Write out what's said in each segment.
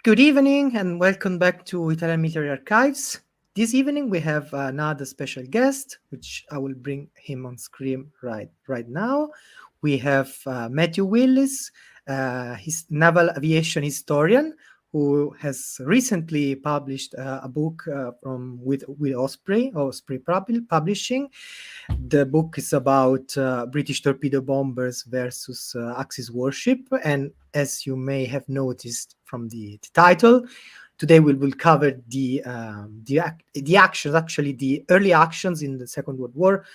Good evening and welcome back to Italian Military Archives. This evening we have another special guest, which I will bring him on screen right now. We have Matthew Willis, his naval aviation historian, who has recently published a book from with Osprey Publishing. The book is about British torpedo bombers versus Axis warship, and as you may have noticed from the title, today we will cover the actions, actually the early actions in the Second World War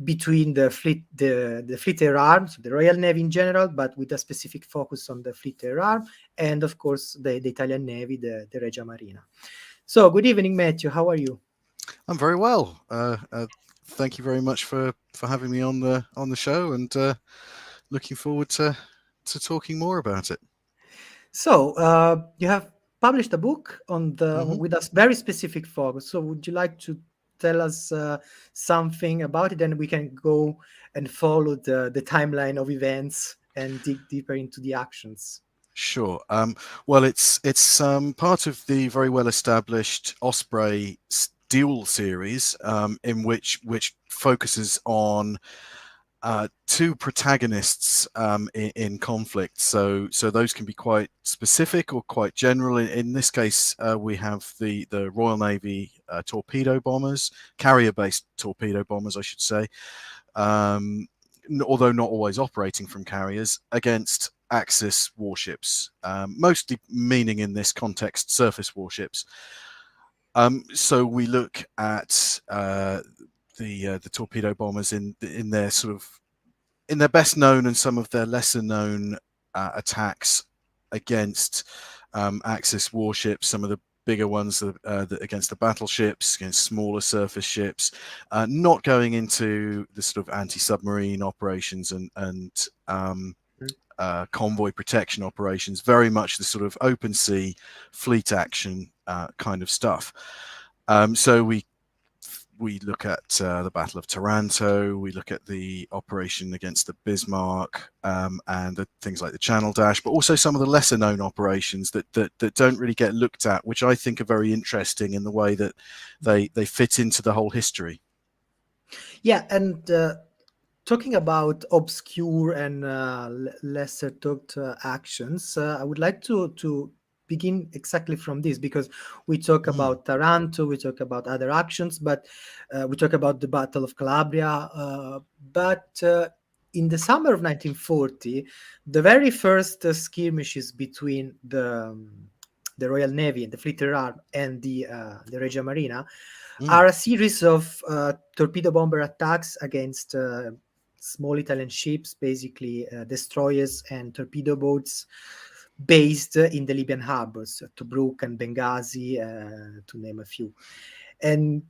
between the fleet air arm, so the Royal Navy in general, but with a specific focus on the fleet air arm, and of course the Italian Navy, the Regia Marina. So, good evening, Matthew. How are you? I'm very well. Thank you very much for having me on the show, and looking forward to talking more about it. So, you have published a book on hmm with a very specific focus. So, would you like to tell us something about it, and we can go and follow the timeline of events and dig deeper into the actions? Sure. Well, it's part of the very well established Osprey Duel series, in which focuses on two protagonists in conflict. So those can be quite specific or quite general. In this case, we have the Royal Navy torpedo bombers, carrier-based torpedo bombers, I should say, although not always operating from carriers, against Axis warships, mostly meaning in this context surface warships. So we look at the torpedo bombers in their in their best known and some of their lesser known attacks against Axis warships, some of the bigger ones against the battleships, against smaller surface ships, not going into the sort of anti-submarine operations and convoy protection operations, very much the sort of open sea fleet action kind of stuff. So we look at the Battle of Taranto, we look at the operation against the Bismarck, and things like the Channel Dash, but also some of the lesser known operations that don't really get looked at, which I think are very interesting in the way that they fit into the whole history. Yeah, and talking about obscure and lesser talked actions, I would like to begin exactly from this, because we talk Mm. about Taranto, we talk about other actions, but we talk about the Battle of Calabria. But in the summer of 1940, the very first skirmishes between the Royal Navy and the Fleet Air Arm and the Regia Marina Mm. are a series of torpedo bomber attacks against small Italian ships, basically destroyers and torpedo boats based in the Libyan harbors, Tobruk and Benghazi, to name a few. And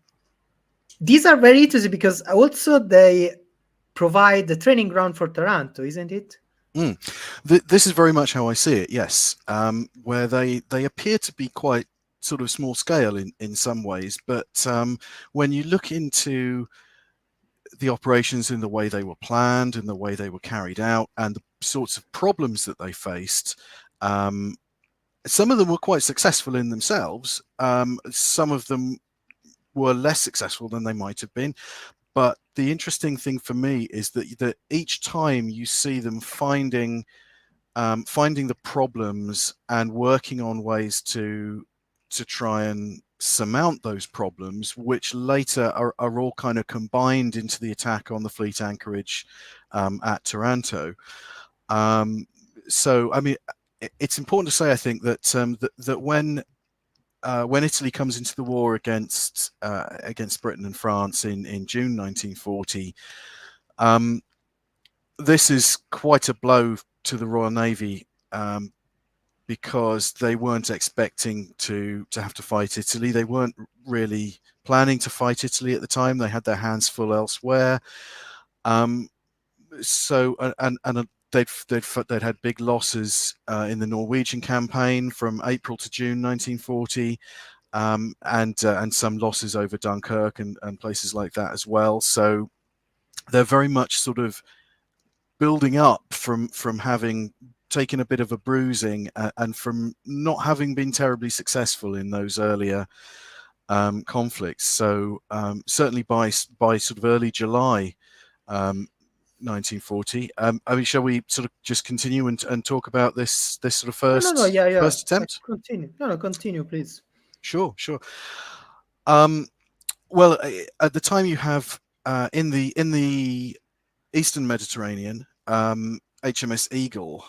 these are very interesting because also they provide the training ground for Taranto, isn't it? Mm. This is very much how I see it, yes, where they appear to be quite sort of small scale in some ways, but when you look into the operations in the way they were planned and the way they were carried out and the sorts of problems that they faced, some of them were quite successful in themselves. Some of them were less successful than they might have been. But the interesting thing for me is that each time you see them finding the problems and working on ways to try and surmount those problems, which later are all kind of combined into the attack on the fleet anchorage at Taranto. So, I mean, it's important to say, I think, that that when Italy comes into the war against Britain and France in June 1940, this is quite a blow to the Royal Navy, because they weren't expecting to have to fight Italy. They weren't really planning to fight Italy at the time. They had their hands full elsewhere. So they'd had big losses in the Norwegian campaign from April to June 1940, and some losses over Dunkirk and places like that as well. So they're very much sort of building up from having taken a bit of a bruising, and from not having been terribly successful in those earlier conflicts. So certainly by sort of early July 1940. I mean, shall we sort of just continue and talk about this sort of No, yeah, yeah. first attempt? Continue. No, continue, please. Sure, sure. Well, at the time you have in the Eastern Mediterranean, HMS Eagle,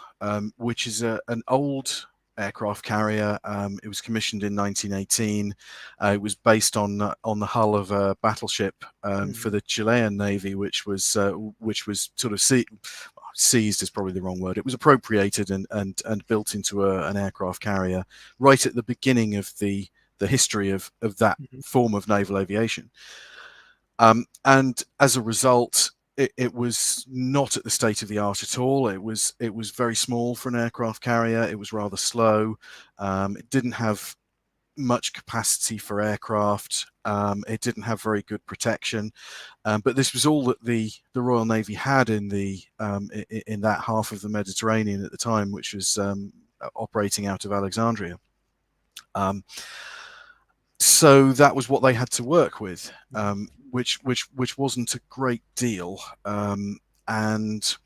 which is an old aircraft carrier. It was commissioned in 1918. It was based on the hull of a battleship for the Chilean Navy, which was sort of seized is probably the wrong word. It was appropriated and built into an aircraft carrier right at the beginning of the history of that form of naval aviation. And as a result, it was not at the state of the art at all. It was very small for an aircraft carrier. It was rather slow. It didn't have much capacity for aircraft. It didn't have very good protection. But this was all that the Royal Navy had in that half of the Mediterranean at the time, which was operating out of Alexandria. So that was what they had to work with, which wasn't a great deal, and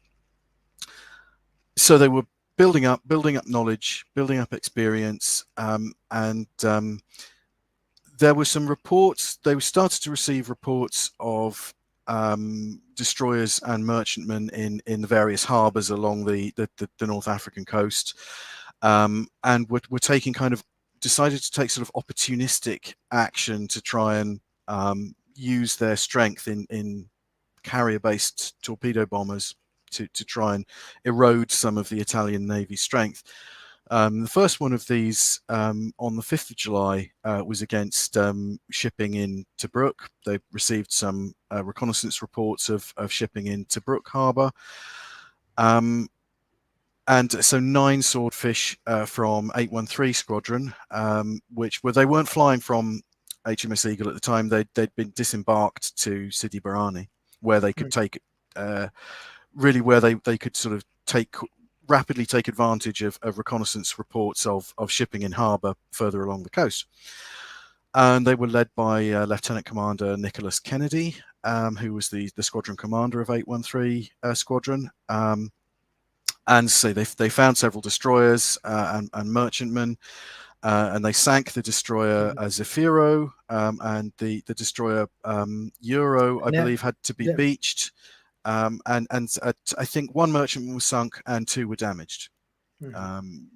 so they were building up knowledge, building up experience, and there were some reports. They started to receive reports of destroyers and merchantmen in the various harbours along the North African coast, and were taking decided to take sort of opportunistic action to try and use their strength in carrier-based torpedo bombers to try and erode some of the Italian Navy's strength. The first one of these on the 5th of July was against shipping in Tobruk. They received some reconnaissance reports of shipping in Tobruk harbour. And so 9 swordfish from 813 Squadron, they weren't flying from HMS Eagle at the time. They'd been disembarked to Sidi Barrani, where they could take, where they could sort of rapidly take advantage of reconnaissance reports of shipping in harbour further along the coast. And they were led by Lieutenant Commander Nicholas Kennedy, who was the squadron commander of 813 Squadron. And so they found several destroyers and merchantmen, and they sank the destroyer Zafiro, and the destroyer Euro, I believe, had to be beached. And I think 1 merchantman was sunk and 2 were damaged.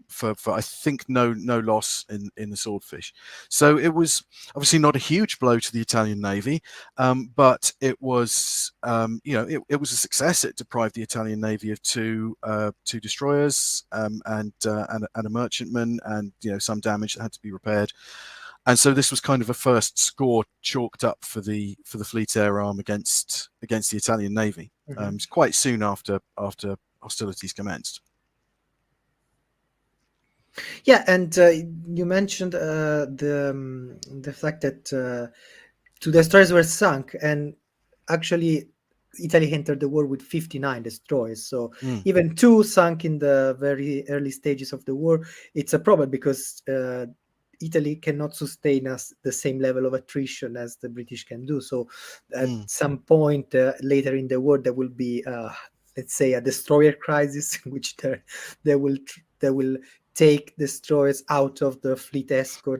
For I think no loss in the swordfish. So it was obviously not a huge blow to the Italian Navy, but it was it was a success. It deprived the Italian Navy of two destroyers and a merchantman, and some damage that had to be repaired. And so this was kind of a first score chalked up for the Fleet Air Arm against the Italian Navy. It's quite soon after hostilities commenced. Yeah, and you mentioned the fact that 2 destroyers were sunk, and actually Italy entered the war with 59 destroyers. So even 2 sunk in the very early stages of the war, it's a problem because Italy cannot sustain the same level of attrition as the British can do. So at some point later in the war, there will be, let's say, a destroyer crisis, in which they will take destroyers out of the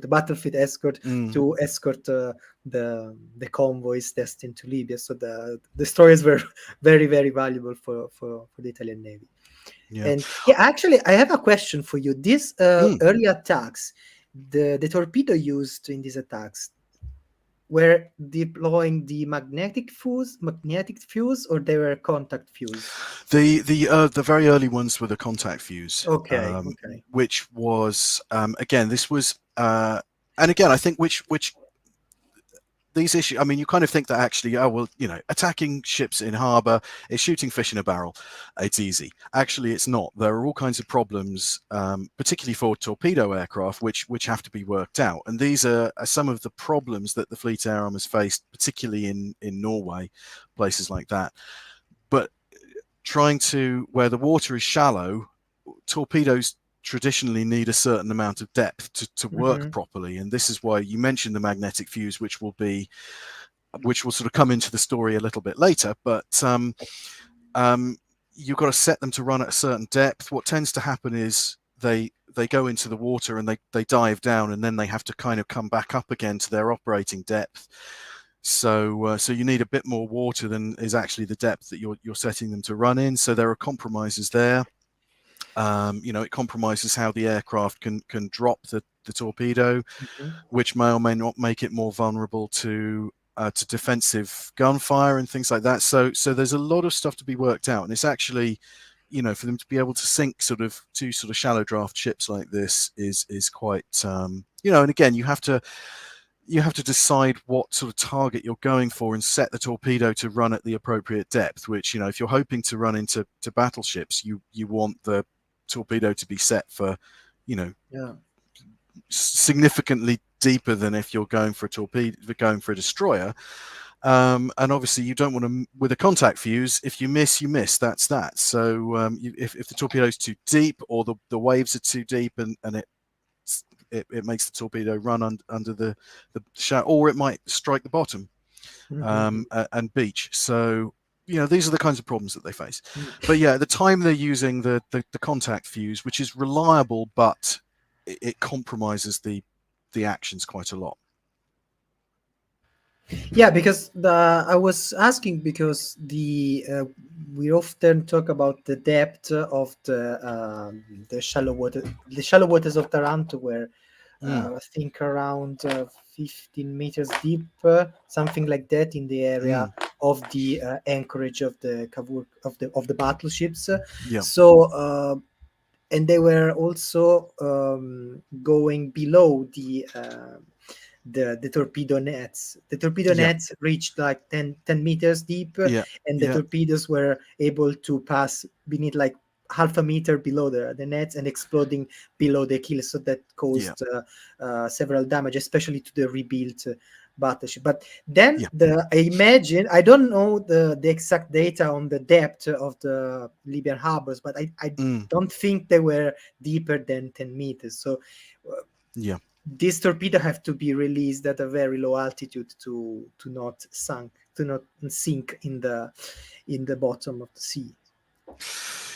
battlefield escort, to escort the convoys destined to Libya. So the destroyers were very, very valuable for the Italian Navy. Yeah. And actually, I have a question for you. These early attacks, the torpedo used in these attacks, were deploying the magnetic fuse, or they were contact fuse? The very early ones were the contact fuse. Okay. Which was again, this was and again, I think which these issues, I mean, you kind of think that actually, attacking ships in harbour is shooting fish in a barrel. It's easy. Actually, it's not. There are all kinds of problems, particularly for torpedo aircraft, which have to be worked out. And these are some of the problems that the Fleet Air Arm has faced, particularly in Norway, places like that. But trying to, where the water is shallow, torpedoes traditionally need a certain amount of depth to work Mm-hmm. properly, and this is why you mentioned the magnetic fuse, which will sort of come into the story a little bit later. But um, you've got to set them to run at a certain depth. What tends to happen is they go into the water and they dive down, and then they have to kind of come back up again to their operating depth. So you need a bit more water than is actually the depth that you're setting them to run in. So there are compromises there. It compromises how the aircraft can drop the torpedo, Mm-hmm. which may or may not make it more vulnerable to defensive gunfire and things like that. So there's a lot of stuff to be worked out, and it's actually, for them to be able to sink two sort of shallow draft ships like this is quite, and again, you have to decide what sort of target you're going for and set the torpedo to run at the appropriate depth, which, if you're hoping to run into battleships, you want the torpedo to be set for, Yeah. significantly deeper than if you're going for a torpedo, going for a destroyer. And obviously you don't want to, with a contact fuse, if you miss, you miss. That's that. So if the torpedo is too deep, or the waves are too deep, and it makes the torpedo run under the shadow, or it might strike the bottom Mm-hmm. and beach. So these are the kinds of problems that they face. Mm. But yeah, at the time they're using the contact fuse, which is reliable, but it compromises the actions quite a lot. Yeah, because I was asking because we often talk about the depth of the shallow waters of Taranto, where I think around 15 meters deep, something like that, in the area Mm. of the anchorage of the of the battleships. Yeah. So and they were also going below the torpedo nets. The torpedo Yeah. nets reached like 10 meters deep, Yeah. and the Yeah. torpedoes were able to pass beneath, like half a meter below the nets, and exploding below the keel. So that Yeah. caused several damage, especially to the rebuilt battleship. But then Yeah. I imagine, I don't know the exact data on the depth of the Libyan harbors, but I Mm. don't think they were deeper than 10 meters. So Yeah. this torpedo have to be released at a very low altitude to not sink in the bottom of the sea.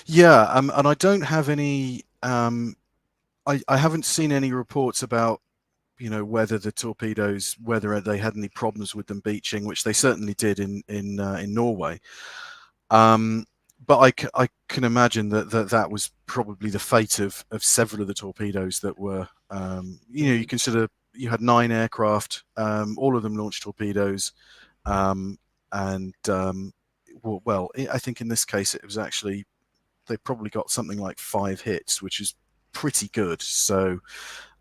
Yeah. And I don't have any. I haven't seen any reports about whether the torpedoes, whether they had any problems with them beaching, which they certainly did in Norway. But I can imagine that was probably the fate of several of the torpedoes that were, you consider you had 9 aircraft, all of them launched torpedoes, and I think in this case it was actually, they probably got something like 5 hits, which is pretty good. So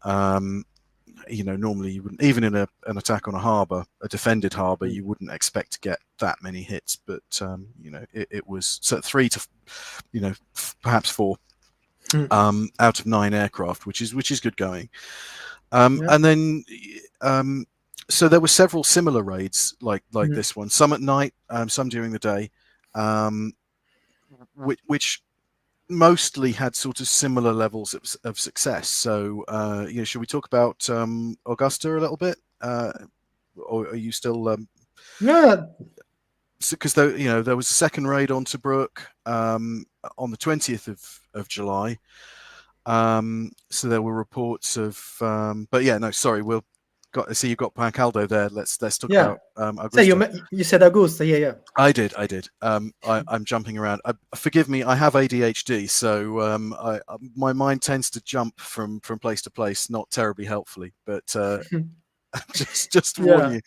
normally you wouldn't, even in an attack on a harbour, a defended harbour, you wouldn't expect to get that many hits. But it was, so 3 to perhaps 4 out of 9 aircraft, which is good going. Yeah. And then so there were several similar raids like this one, some at night, some during the day, which mostly had sort of similar levels of success. So should we talk about Augusta a little bit, or are you still Yeah. because there was a second raid on Tobruk on the 20th of July. So there were reports of but yeah, no, sorry, I see you've got Pancaldo there. Let's talk Yeah. about So Augusta. you said Augusta. Yeah, yeah. I did. I'm jumping around. Forgive me. I have ADHD, so my mind tends to jump from place to place, not terribly helpfully. But just to warn Yeah. you.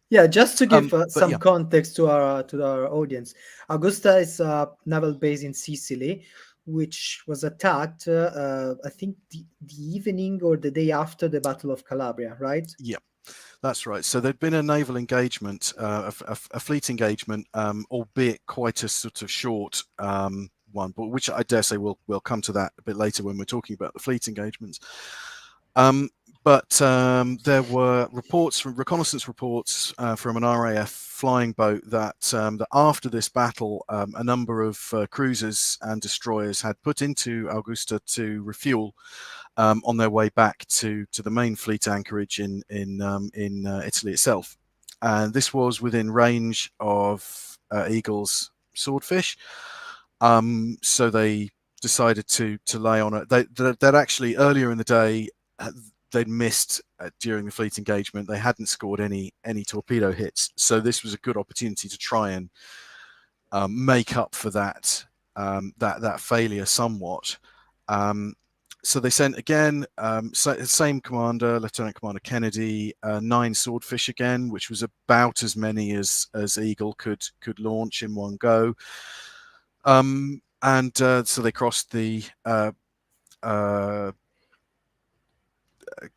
Yeah, just to give But some yeah, context to our audience, Augusta is a naval base in Sicily, which was attacked, I think, the evening or the day after the Battle of Calabria, right? yeah, that's right. So there'd been a naval engagement, a fleet engagement, albeit quite a sort of short one, but which I dare say we'll come to that a bit later when we're talking about the fleet engagements. But there were reconnaissance reports from an RAF flying boat that that after this battle, a number of cruisers and destroyers had put into Augusta to refuel on their way back to the main fleet anchorage in Italy itself. And this was within range of Eagle's swordfish. So they decided to lay on it. They'd actually earlier in the day they'd missed during the fleet engagement. They hadn't scored any torpedo hits, so this was a good opportunity to try and make up for that that failure somewhat. So they sent again, same commander, Lieutenant Commander Kennedy, 9 swordfish again, which was about as many as Eagle could launch in one go. So they crossed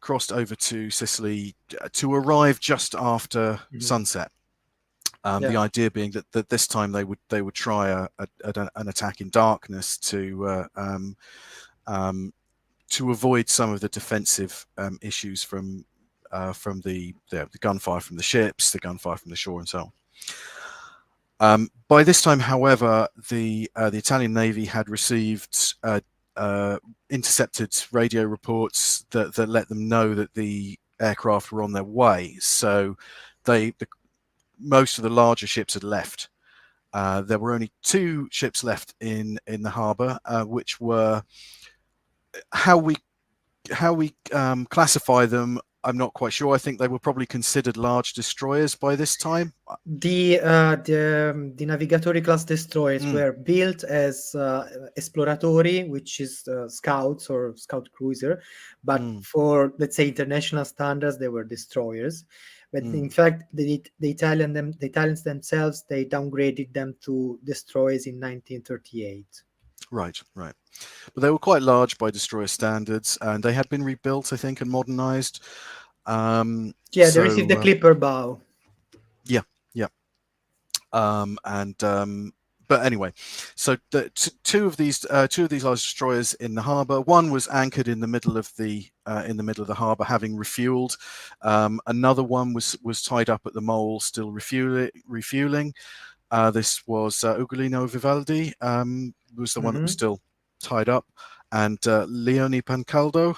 crossed over to Sicily to arrive just after sunset. The idea being that this time they would try an attack in darkness to avoid some of the defensive issues from the gunfire from the ships, the gunfire from the shore, and so on. By this time, however, the Italian Navy had received intercepted radio reports that let them know that the aircraft were on their way. So most of the larger ships had left. There were only 2 ships left in the harbour, which were how we classify them. I'm not quite sure. I think they were probably considered large destroyers by this time. The Navigatori class destroyers were built as esploratori, which is scouts or scout cruiser, but for, let's say, international standards, they were destroyers. But in fact, the Italians themselves, they downgraded them to destroyers in 1938. Right. But they were quite large by destroyer standards, and they had been rebuilt, I think, and modernized. They received the clipper bow. Yeah. But anyway, so two of these large destroyers in the harbour. One was anchored in the middle of the harbour, having refueled. Another one was tied up at the mole, still refueling. This was Ugolino Vivaldi, was the one that was still tied up, and Leone Pancaldo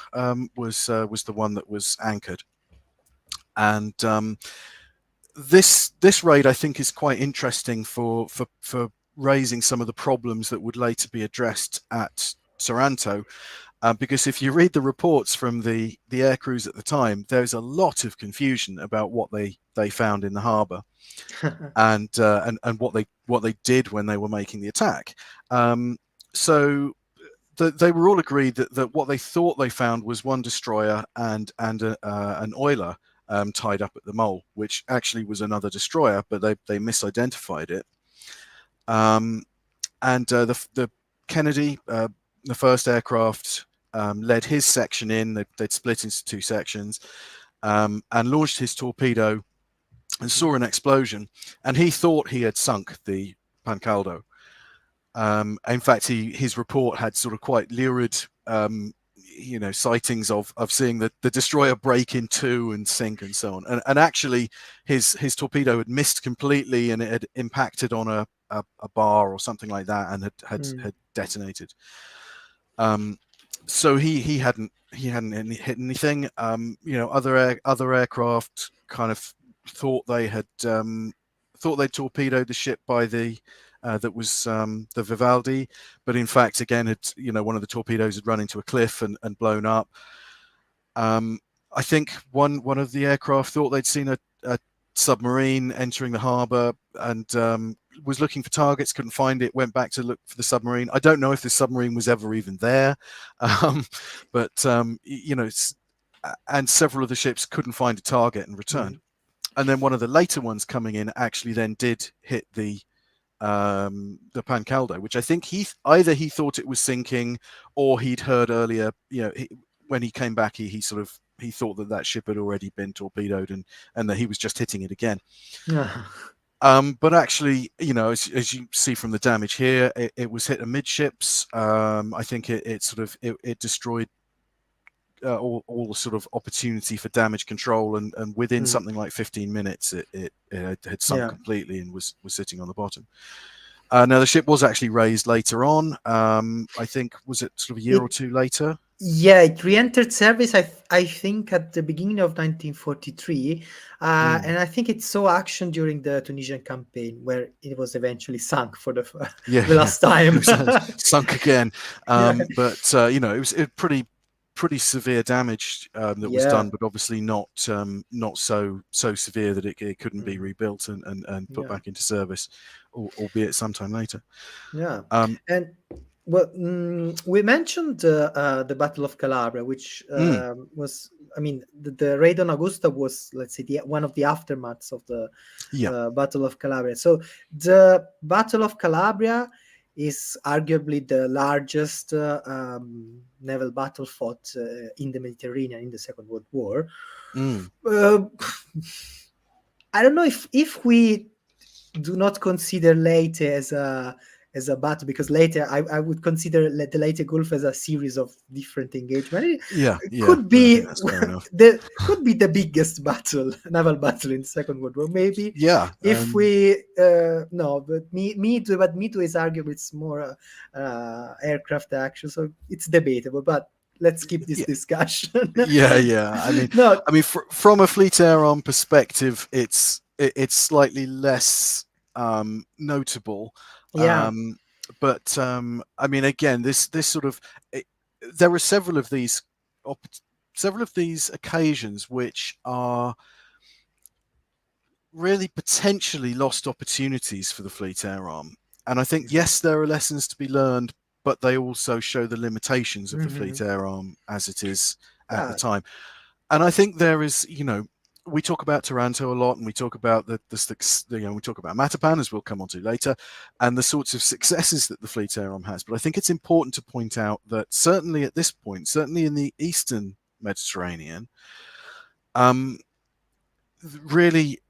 was the one that was anchored. And this raid, I think, is quite interesting for raising some of the problems that would later be addressed at Taranto. Because if you read the reports from the air crews at the time, there's a lot of confusion about what they found in the harbour, and what they did when they were making the attack. So they were all agreed that what they thought they found was one destroyer and an oiler tied up at the mole, which actually was another destroyer, but they misidentified it. The Kennedy, the first aircraft, led his section in. They'd split into 2 sections, and launched his torpedo and saw an explosion, and he thought he had sunk the Pancaldo. In fact, his report had sort of quite lurid sightings of seeing the destroyer break in 2 and sink and so on. And actually his torpedo had missed completely, and it had impacted on a bar or something like that, and had detonated. So he hadn't hit anything. Other aircraft kind of thought they'd torpedoed the ship by that was the Vivaldi, but in fact, again, one of the torpedoes had run into a cliff and blown up. I think one of the aircraft thought they'd seen a submarine entering the harbour, and was looking for targets, couldn't find it, went back to look for the submarine. I don't know if the submarine was ever even there, but and several of the ships couldn't find a target and returned. And then one of the later ones coming in actually then did hit the Pancaldo, which I think he thought it was sinking, or he'd heard earlier, when he came back, he thought that ship had already been torpedoed, and that he was just hitting it again. But actually, as you see from the damage here, it was hit amidships. I think it destroyed all sort of opportunity for damage control, and within Mm. something like 15 minutes, it had sunk Yeah. completely and was sitting on the bottom. Now the ship was actually raised later on. I think was it sort of a year or It two later. Yeah, it re-entered service. I think at the beginning of 1943, Mm. and I think it saw action during the Tunisian campaign, where it was eventually sunk for the Yeah, the yeah, last time. it was sunk again. Yeah, But it was pretty severe damage that was yeah, done, but obviously not so severe that it couldn't be mhm, rebuilt and put yeah. back into service, albeit sometime later. Yeah, Um, and well, we mentioned the Battle of Calabria, which mm, was, I mean, the raid on Augusta was, let's say, one of the aftermaths of the yeah, Battle of Calabria. So the Battle of Calabria is arguably the largest naval battle fought in the Mediterranean in the Second World War. mm, Uh, I don't know if we do not consider Leyte as a battle, because later I would consider the Leyte Gulf as a series of different engagement. yeah, It yeah. could No, I think be that's fair enough. the biggest battle, naval battle in the Second World War. Maybe Yeah, if we no, but me too is arguably it's more aircraft action, so it's debatable. But let's keep this yeah, discussion. yeah, yeah. No, From a Fleet Air Arm perspective, it's slightly less notable. yeah. Um, but again, this sort of it, there are several of these occasions which are really potentially lost opportunities for the Fleet Air Arm. And I think, Mhm. yes, there are lessons to be learned, but they also show the limitations of the Fleet Mhm. Air Arm as it is at the Yeah. time. And I think there is, we talk about Taranto a lot, and we talk about we talk about Matapan, as we'll come on to later, and the sorts of successes that the Fleet Air Arm has. But I think it's important to point out that certainly at this point, certainly in the Eastern Mediterranean, um, really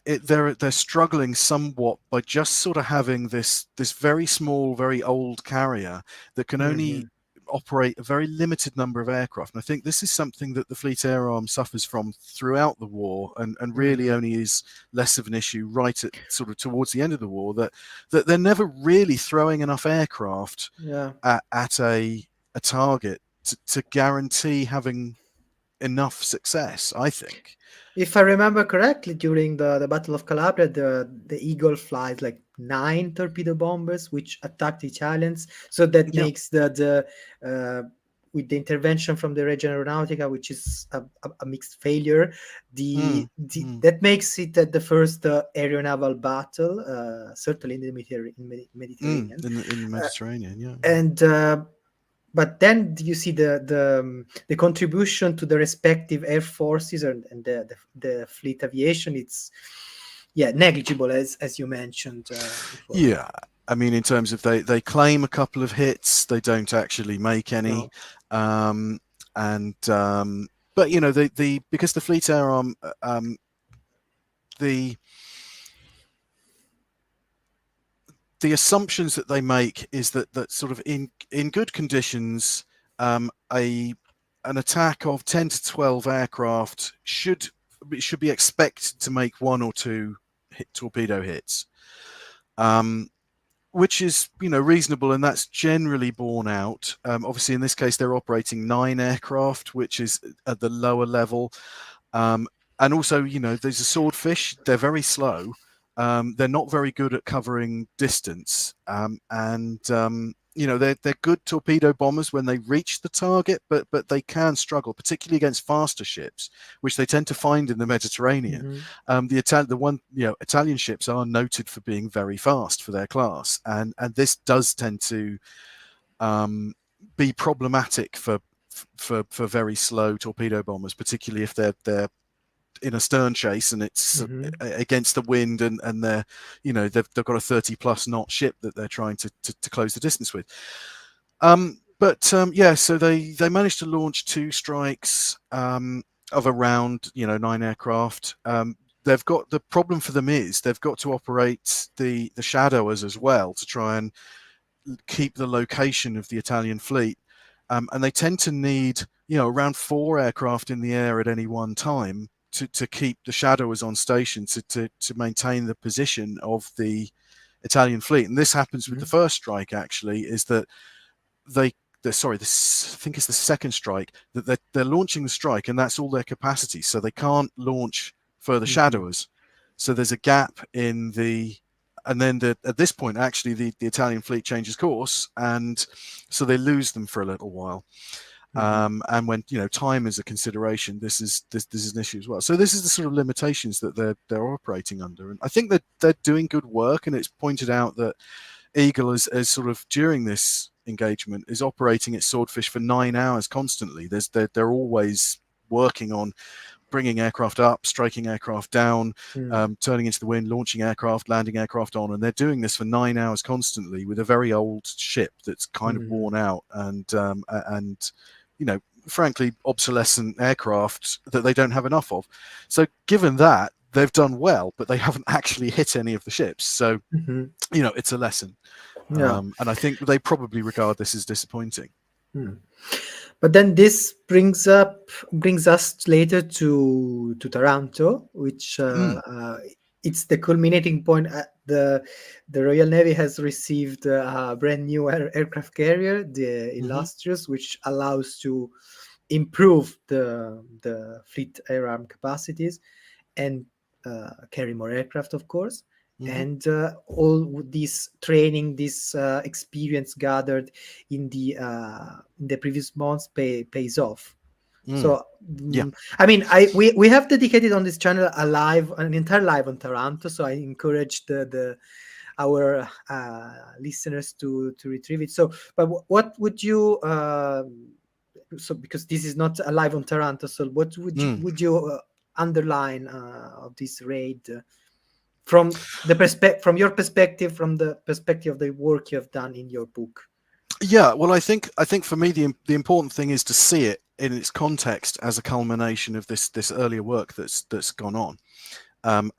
they're struggling somewhat by just sort of having this very small, very old carrier that can only Mhm. operate a very limited number of aircraft. And I think this is something that the Fleet Air Arm suffers from throughout the war, and really Mhm. only is less of an issue right at sort of towards the end of the war, that they're never really throwing enough aircraft Yeah. at a target to guarantee having enough success, I think. If I remember correctly, during the Battle of Calabria, the Eagle flies like 9 torpedo bombers, which attack the Italians. So that Yeah. makes the with the intervention from the Regia Aeronautica, which is a mixed failure, Mm, mm, that makes it the first aero naval battle, certainly in the Mediterranean. in the Uh, Mediterranean, yeah, yeah. and But then you see the contribution to the respective air forces and the fleet aviation. It's, yeah, negligible, as you mentioned before. Yeah, in terms of they claim a couple of hits, they don't actually make any, No. um, and but the because the Fleet Air Arm, the the assumptions that they make is that sort of in good conditions, a an attack of 10 to 12 aircraft should be expected to make one or two torpedo hits. Um, which is reasonable, and that's generally borne out. Obviously, in this case, they're operating 9 aircraft, which is at the lower level. Um, and also, there's a swordfish. They're very slow. They're not very good at covering distance, and they're good torpedo bombers when they reach the target, but they can struggle, particularly against faster ships, which they tend to find in the Mediterranean. Mhm. Italian ships are noted for being very fast for their class, and this does tend to be problematic for very slow torpedo bombers, particularly if they're in a stern chase and it's Mhm. against the wind, and they've got a 30+ knot ship that they're trying to close the distance with. Yeah, so they managed to launch 2 strikes of around 9 aircraft. They've got the problem for them is they've got to operate the shadowers as well to try and keep the location of the Italian fleet. and they tend to need, you know, around 4 aircraft in the air at any one time to keep the shadowers on station, to maintain the position of the Italian fleet. And this happens with the first strike, actually, is that they sorry, this, I think it's the second strike, that they're launching the strike, and that's all their capacity, so they can't launch further shadowers. So there's a gap in the, and then at this point, actually, the Italian fleet changes course, and so they lose them for a little while. And when, you know, time is a consideration, this is an issue as well. So this is the sort of limitations that they're operating under, and I think that they're doing good work. And it's pointed out that Eagle is sort of, during this engagement, is operating its Swordfish for 9 hours constantly. They're always working on bringing aircraft up, striking aircraft down, turning into the wind, launching aircraft, landing aircraft on, and they're doing this for 9 hours constantly with a very old ship that's kind of worn out and you know, frankly, obsolescent aircraft that they don't have enough of. So given that, they've done well, but they haven't actually hit any of the ships. So, you know, it's a lesson. And I think they probably regard this as disappointing. But then this brings us later to Taranto, which it's the culminating point. The Royal Navy has received a brand new aircraft carrier, the Illustrious, which allows to improve the fleet air arm capacities and carry more aircraft, of course. And all this training, this experience gathered in the previous months pays off. So I mean, we have dedicated on this channel an entire live on Taranto. So I encourage our listeners to retrieve it. So, but what would you? So because this is not a live on Taranto, so what would you underline of this raid? From your perspective, from the perspective of the work you have done in your book. Yeah, well, I think for me the important thing is to see it in its context as a culmination of this earlier work that's gone on,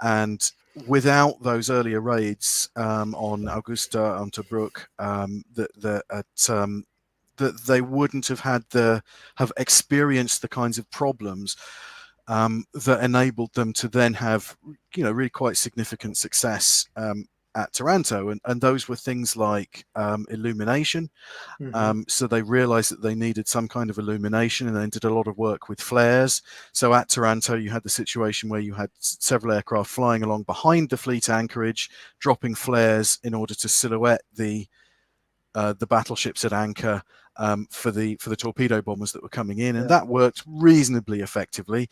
and without those earlier raids on Augusta, on Tobruk, that they wouldn't have experienced the kinds of problems that enabled them to then have, you know, really quite significant success at Taranto, and those were things like illumination. So they realized that they needed some kind of illumination, and then did a lot of work with flares. So at Taranto, you had the situation where you had several aircraft flying along behind the fleet anchorage, dropping flares in order to silhouette the battleships at anchor for the torpedo bombers that were coming in, and that worked reasonably effectively.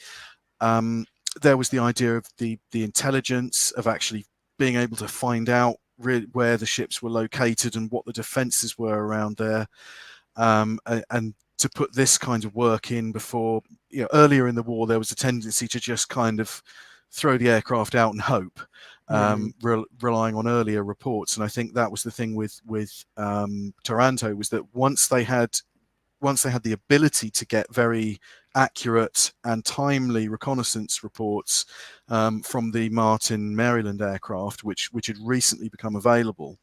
There was the idea of the intelligence of actually being able to find out where the ships were located and what the defenses were around there, and to put this kind of work in before, you know, earlier in the war there was a tendency to just kind of throw the aircraft out and hope, relying on earlier reports. And I think that was the thing with Taranto, was that once they had the ability to get very accurate and timely reconnaissance reports from the Martin, Maryland aircraft, which had recently become available,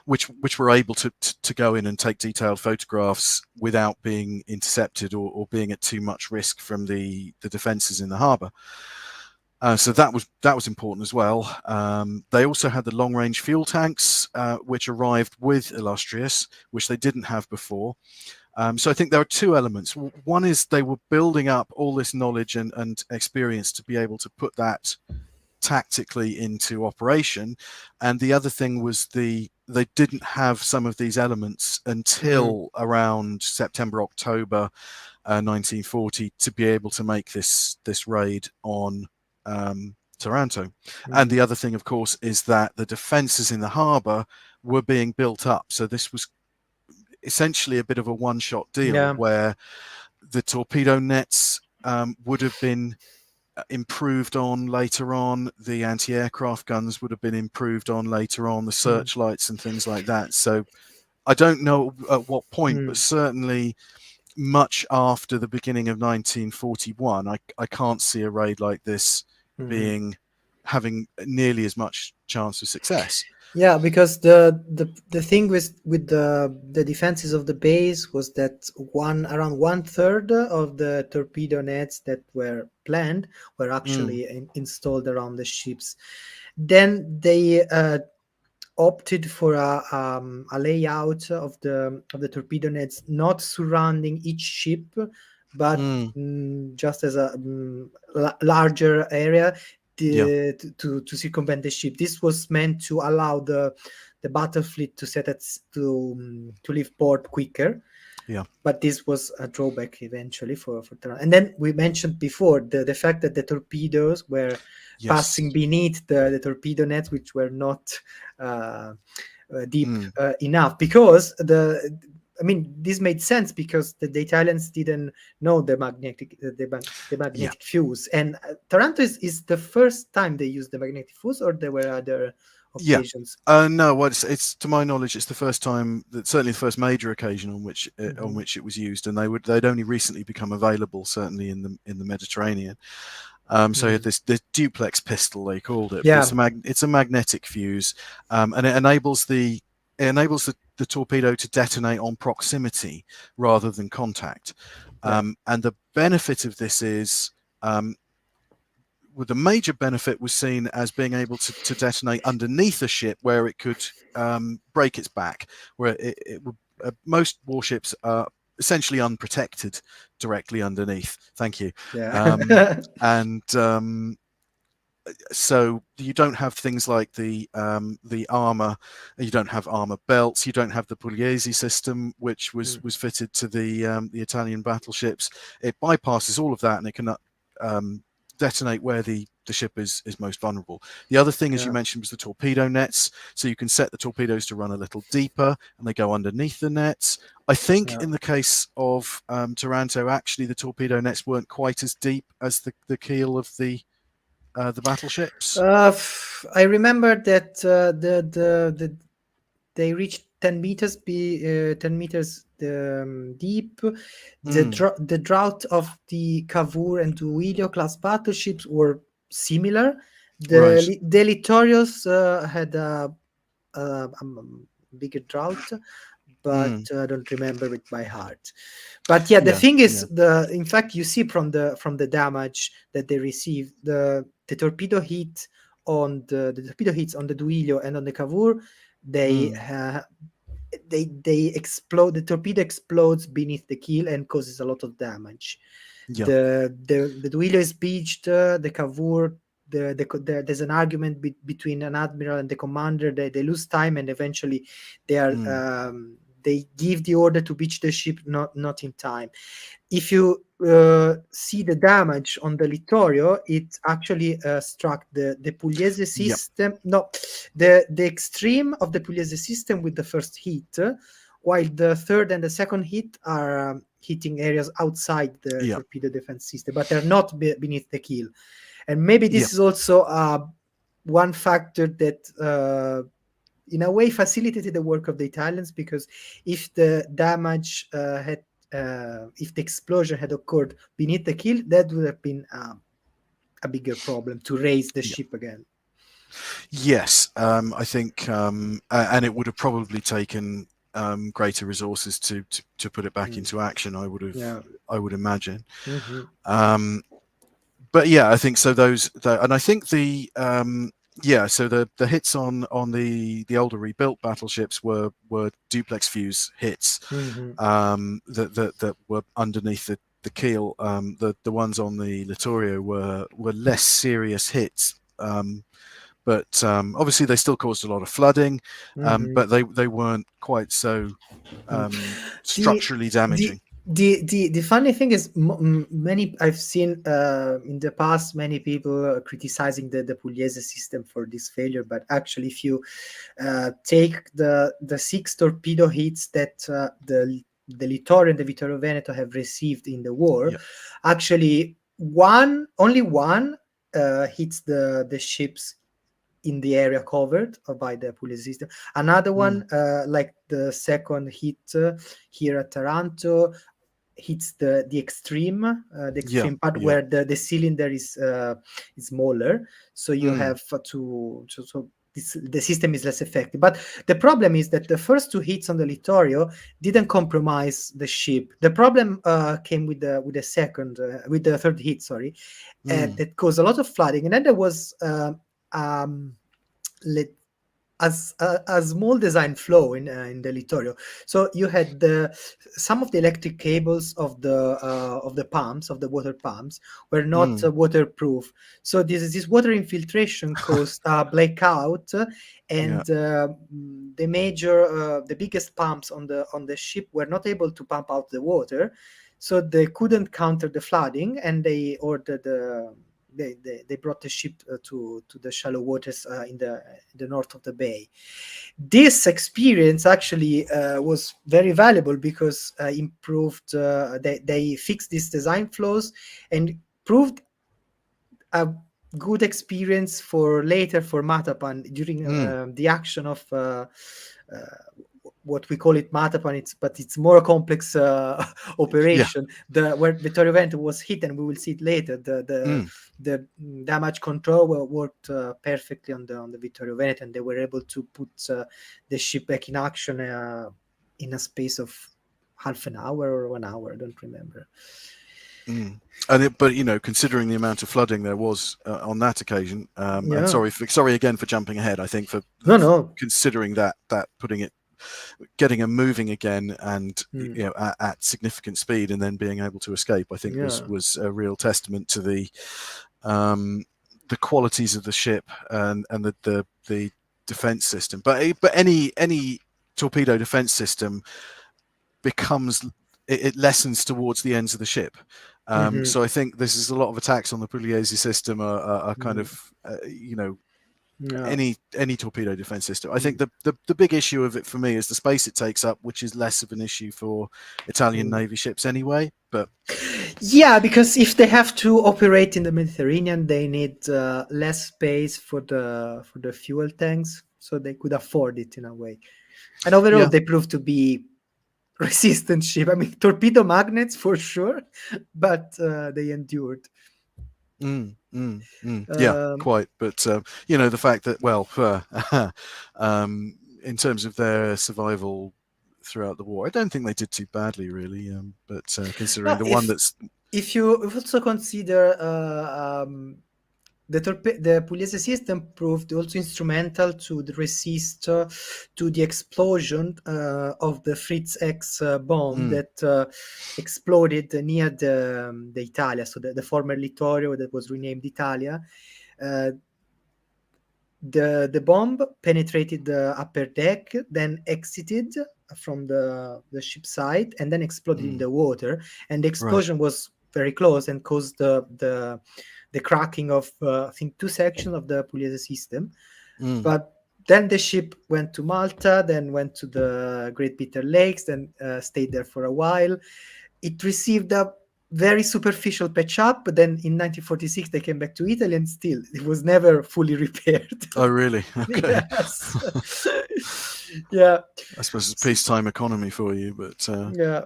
which were able to go in and take detailed photographs without being intercepted or being at too much risk from the defences in the harbour. So that was important as well. They also had the long-range fuel tanks, which arrived with Illustrious, which they didn't have before. So I think there are two elements. One is they were building up all this knowledge and experience to be able to put that tactically into operation, and the other thing was they didn't have some of these elements until around September, October 1940 to be able to make this raid on Taranto. And the other thing, of course, is that the defences in the harbour were being built up. So this was essentially a bit of a one-shot deal, where the torpedo nets would have been improved on later on, the anti-aircraft guns would have been improved on later on, the searchlights and things like that. So I don't know at what point, but certainly much after the beginning of 1941, I can't see a raid like this having nearly as much chance of success. Yeah, because the thing with the defenses of the base was that around one third of the torpedo nets that were planned were Mm, actually installed around the ships. Then they opted for a layout of the torpedo nets not surrounding each ship, but mm, just as a larger area yeah, to circumvent the ship. This was meant to allow the battle fleet to set at to leave port quicker, yeah, but this was a drawback eventually for Tehran. And then we mentioned before the fact that the torpedoes were passing yes, beneath the torpedo nets, which were not uh, deep mm, enough, because I mean, this made sense because the Italians didn't know the yeah. magnetic fuse, and Taranto is the first time they used the magnetic fuse, or there were other Yeah. occasions. No, well, it's to my knowledge, it's the first time that certainly the first major occasion on Hmm. which it was used, and they'd only recently become available, certainly in the Mediterranean. So you had Hmm. this duplex pistol they called it, but Yeah, it's a magnetic fuse, and it enables the torpedo to detonate on proximity rather than contact. yeah, And the benefit of this is um, well, the major benefit was seen as being able to detonate underneath a ship where it could break its back, where it would, most warships are essentially unprotected directly underneath. Thank you. Um, yeah. and So you don't have things like the armor, you don't have armor belts, you don't have the Pugliese system, which Mm, was fitted to the Italian battleships. It bypasses all of that, and it can detonate where the ship is most vulnerable. The other thing, as you yeah, mentioned, was the torpedo nets. So you can set the torpedoes to run a little deeper, and they go underneath the nets. I think yeah. in the case of Taranto, actually the torpedo nets weren't quite as deep as the keel of the battleships. I remember that they reached 10 meters 10 meters deep. Mm, The drought of the Cavour and Duilio class battleships were similar. right. The Litorius had a bigger drought, but Mm, I don't remember it by heart. But yeah, the yeah. thing is, Yeah. the in fact you see from the damage that they received, the torpedo hit on the torpedo hits on the Duilio and on the Cavour, they Mm, they explode. The torpedo explodes beneath the keel and causes a lot of damage. yeah. The Duilio is beached. The Cavour, there's an argument between an admiral and the commander. They lose time, and eventually they are Mm, they give the order to beach the ship, not in time. If you see the damage on the Littorio, it actually struck the Pugliese yeah. system. No, the extreme of the Pugliese system with the first hit, while the third and the second hit are hitting areas outside the Yeah. torpedo defense system, but they're not beneath the keel. And maybe Yeah. this is also one factor that in a way facilitated the work of the Italians, because if the damage had if the explosion had occurred beneath the keel, that would have been a bigger problem to raise the Yeah. ship again. Yes. I think, and it would have probably taken greater resources to put it back Mm, into action. yeah. I would imagine. Hmm. Um, but yeah, I think so. And I think yeah, so the hits on the older rebuilt battleships were duplex fuse hits Hmm. that were underneath the keel. The ones on the Littorio were less serious hits. But Obviously they still caused a lot of flooding, Hmm. but they weren't quite so the structurally the damaging. the funny thing is, many I've seen in the past many people criticizing the Pugliese system for this failure, but actually if you take the six torpedo hits that the Littorio and the Vittorio Veneto have received in the war, Yeah, actually only one hits the ships in the area covered by the Pugliese system. Another mm, one, like the second hit here at Taranto, hits the yeah, extreme part yeah, where the cylinder is smaller, so you mm, have to so the system is less effective. But the problem is that the first two hits on the Littorio didn't compromise the ship. The problem came with the second, with the third hit, sorry, that caused a lot of flooding. And then there was um, let, a small design flaw in the Littorio. So you had some of the electric cables of the pumps, of the water pumps, were not waterproof. So this water infiltration caused a blackout, Yeah. and the biggest pumps on the ship were not able to pump out the water, so they couldn't counter the flooding, and they ordered. They brought the ship to the shallow waters in the north of the bay. This experience actually was very valuable because improved. They fixed these design flaws and proved a good experience for later for Matapan during the action of what we call it Matapan. But it's more a complex Yeah. operation. Where Vittorio Veneto was hit, and we will see it later. The damage control worked perfectly on the Vittorio Veneto, and they were able to put the ship back in action in a space of half an hour or 1 hour. I don't remember. But considering the amount of flooding there was on that occasion, Yeah. and sorry again for jumping ahead. I think for considering that getting them moving again, and at significant speed, and then being able to escape, I think was a real testament to the qualities of the ship and the defense system. But any torpedo defense system becomes it lessens towards the ends of the ship. So I think this is a lot of attacks on the Pugliese system are kind of any torpedo defense system. I think the big issue of it for me is the space it takes up, which is less of an issue for Italian Navy ships anyway. But yeah, because if they have to operate in the Mediterranean, they need less space for the fuel tanks, so they could afford it in a way. And overall, they proved to be resistant ship. I mean, torpedo magnets for sure, but they endured. Yeah, quite. But the fact that in terms of their survival throughout the war, I don't think they did too badly, really. But considering if you also consider the Pugliese system proved also instrumental to resist to the explosion of the Fritz X bomb that exploded near the Italia, so the former Littorio that was renamed Italia. The bomb penetrated the upper deck, then exited from the ship side, and then exploded in the water. And the explosion was very close and caused the cracking of I think 2 sections of the Pugliese system. But then the ship went to Malta, then went to the Great Bitter Lakes, then stayed there for a while. It received a very superficial patch up, but then in 1946 they came back to Italy, and still it was never fully repaired. Oh, really? Okay. Yes. Yeah. I suppose it's peacetime economy for you, but yeah.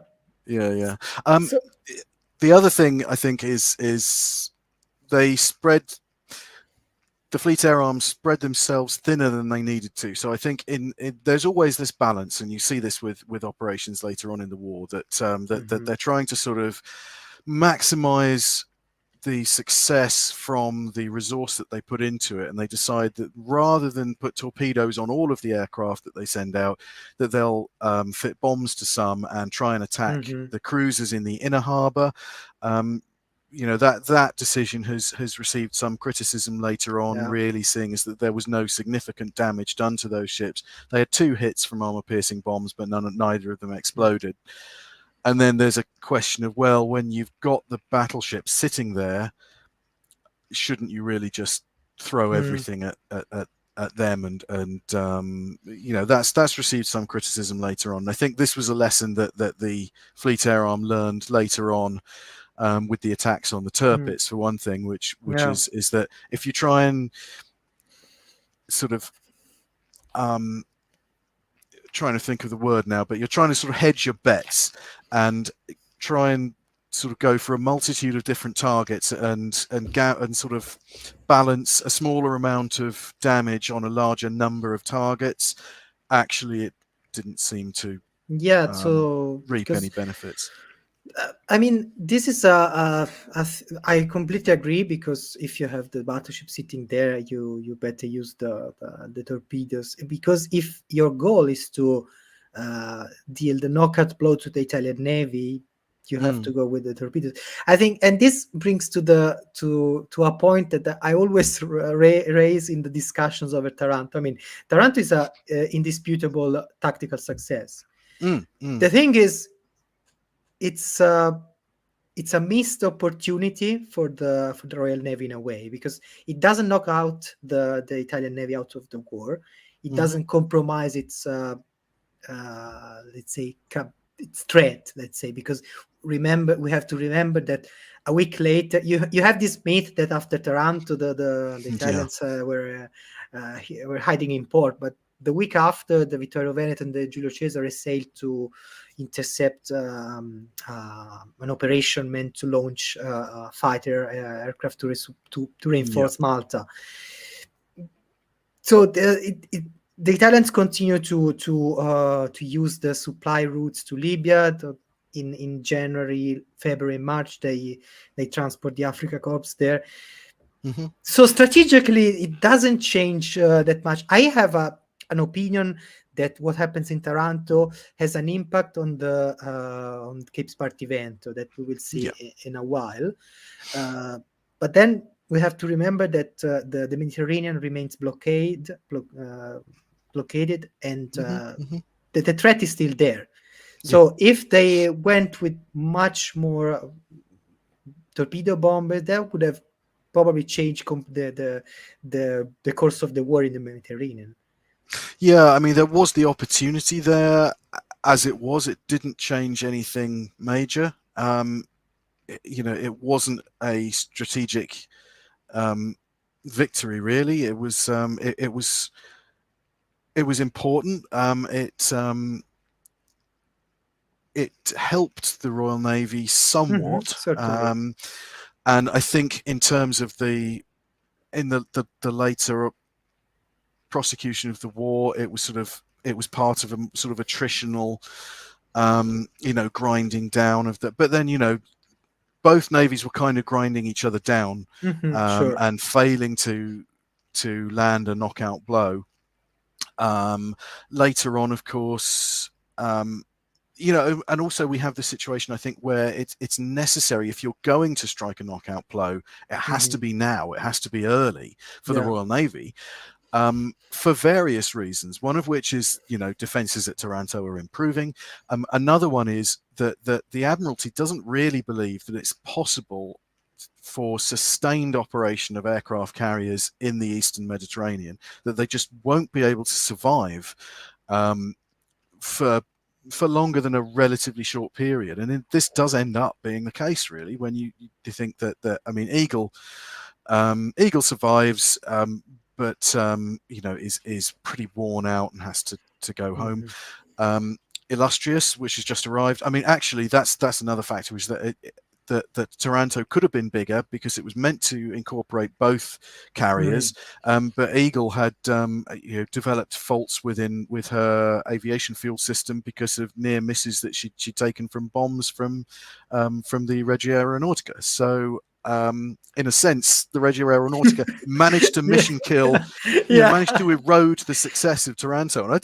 The other thing I think is they spread the fleet air arms spread themselves thinner than they needed to. So I think there's always this balance, and you see this with operations later on in the war that that they're trying to sort of maximize the success from the resource that they put into it, and they decide that rather than put torpedoes on all of the aircraft that they send out, that they'll fit bombs to some and try and attack the cruisers in the inner harbor. That decision has received some criticism later on, really seeing as that there was no significant damage done to those ships. They had 2 hits from armor-piercing bombs, but neither of them exploded. And then there's a question of, well, when you've got the battleship sitting there, shouldn't you really just throw everything at them? And that's received some criticism later on. I think this was a lesson that the Fleet Air Arm learned later on with the attacks on the Tirpitz, for one thing, which is that if you try and sort of trying to think of the word now, but you're trying to sort of hedge your bets and try and sort of go for a multitude of different targets and sort of balance a smaller amount of damage on a larger number of targets, actually it didn't seem to Yeah, so reap any because benefits. I mean, this is I completely agree, because if you have the battleship sitting there, you better use the torpedoes, because if your goal is to deal the knockout blow to the Italian Navy, you have to go with the torpedoes. I think, and this brings to a point that I always raise in the discussions over Taranto. I mean, Taranto is a indisputable tactical success. The thing is, it's it's a missed opportunity for the Royal Navy in a way, because it doesn't knock out the Italian Navy out of the war. It Mm-hmm. doesn't compromise its let's say its threat. Let's say, because we have to remember that a week later you have this myth that after Taranto the Yeah. Italians were hiding in port, but the week after, the Vittorio Veneto and the Giulio Cesare sailed to intercept an operation meant to launch a fighter aircraft to Yeah. reinforce Malta. So the Italians continue to use the supply routes to Libya. In January, February, March, they transport the Africa Corps there. Mm-hmm. So strategically, it doesn't change that much. I have an opinion that what happens in Taranto has an impact on the on Cape Spartivento, that we will see Yeah. in a while. But then we have to remember that the Mediterranean remains blockaded, and Mm-hmm. Mm-hmm. the threat is still there. Yeah. So if they went with much more torpedo bombers, that would have probably changed the course of the war in the Mediterranean. Yeah, I mean, there was the opportunity there. As it was, it didn't change anything major. It wasn't a strategic victory, really. It was important. It helped the Royal Navy somewhat, Certainly. and I think in terms of the later prosecution of the war, it was part of a sort of attritional, grinding down of that. But then, both navies were kind of grinding each other down, Sure. and failing to land a knockout blow. Later on, of course, and also we have the situation, I think, where it's necessary, if you're going to strike a knockout blow, it has to be now, it has to be early for the Yeah. Royal Navy, for various reasons. One of which is, defences at Taranto are improving. Another one is that the Admiralty doesn't really believe that it's possible for sustained operation of aircraft carriers in the Eastern Mediterranean, that they just won't be able to survive for longer than a relatively short period. And this does end up being the case, really, when you think that I mean, Eagle survives, but is pretty worn out and has to go home. Illustrious, which has just arrived. I mean, actually, that's another factor, is that that Taranto could have been bigger because it was meant to incorporate both carriers, but Eagle had developed faults with her aviation fuel system because of near misses that she'd taken from bombs from the Regia Aeronautica. So in a sense, the Regia Aeronautica managed to mission kill, managed to erode the success of Taranto, and I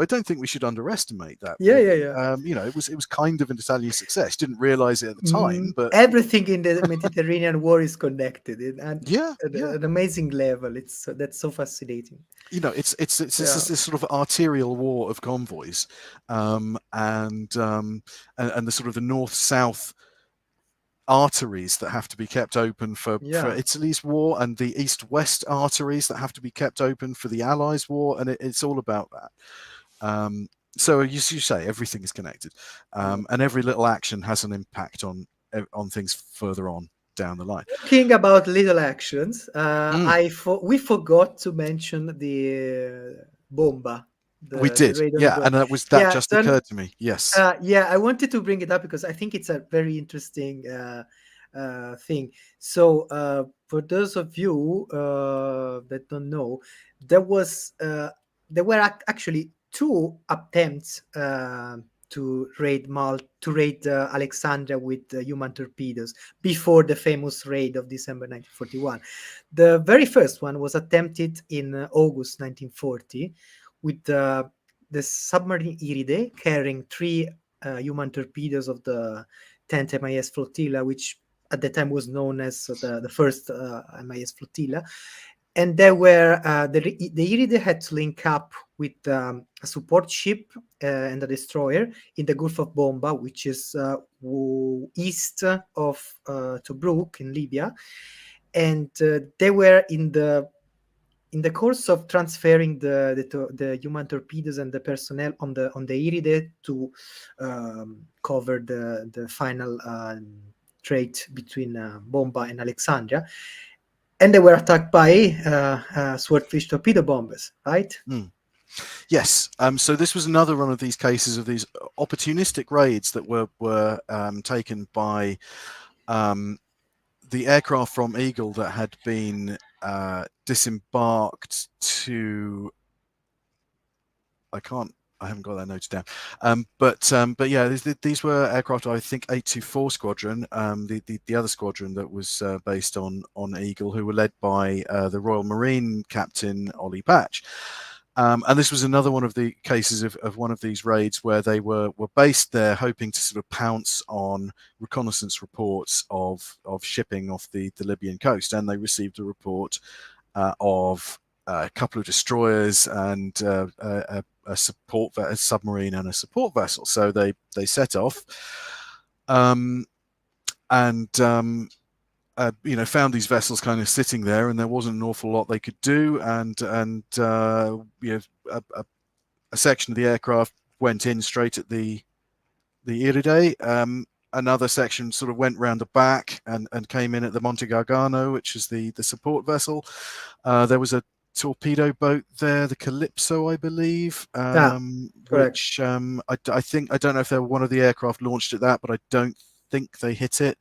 don't think we should underestimate that. Really. It was kind of an Italian success. Didn't realize it at the time, but everything in the Mediterranean war is connected, and at an amazing level. That's so fascinating. It's this sort of arterial war of convoys, and the sort of the north-south arteries that have to be kept open for Italy's war, and the east-west arteries that have to be kept open for the Allies' war, and it's all about that. So as you say, everything is connected, and every little action has an impact on things further on down the line. Talking about little actions, we forgot to mention the bomba, We the did, raid on yeah, Goa. and that Yeah, just so occurred to me. Yes. yeah, I wanted to bring it up because I think it's a very interesting thing. So, for those of you that don't know, there was there were actually two attempts to raid Alexandria with human torpedoes before the famous raid of December 1941. The very first one was attempted in August 1940 with the submarine Iride carrying three human torpedoes of the 10th MIS flotilla, which at the time was known as the first MIS flotilla. And there were the Iride had to link up with a support ship and a destroyer in the Gulf of Bomba, which is east of Tobruk in Libya. And they were in the course of transferring the human torpedoes and the personnel on the Iride to cover the final trade between Bomba and Alexandria, and they were attacked by swordfish torpedo bombers, right? Mm. Yes. So this was another one of these cases of these opportunistic raids that were taken by the aircraft from Eagle that had been disembarked to. I haven't got that noted down. But yeah, these were aircraft. I think 824 Squadron, the other squadron that was based on Eagle, who were led by the Royal Marine Captain Ollie Patch. And this was another one of the cases of one of these raids where they were based there, hoping to sort of pounce on reconnaissance reports of shipping off the Libyan coast, and they received a report of a couple of destroyers and a submarine and a support vessel. So they set off, and found these vessels kind of sitting there, and there wasn't an awful lot they could do. And a section of the aircraft went in straight at the Iride. Another section sort of went round the back and came in at the Monte Gargano, which is the support vessel. There was a torpedo boat there, the Calypso, I believe, which I think, I don't know if they were one of the aircraft launched at that, but I don't think they hit it,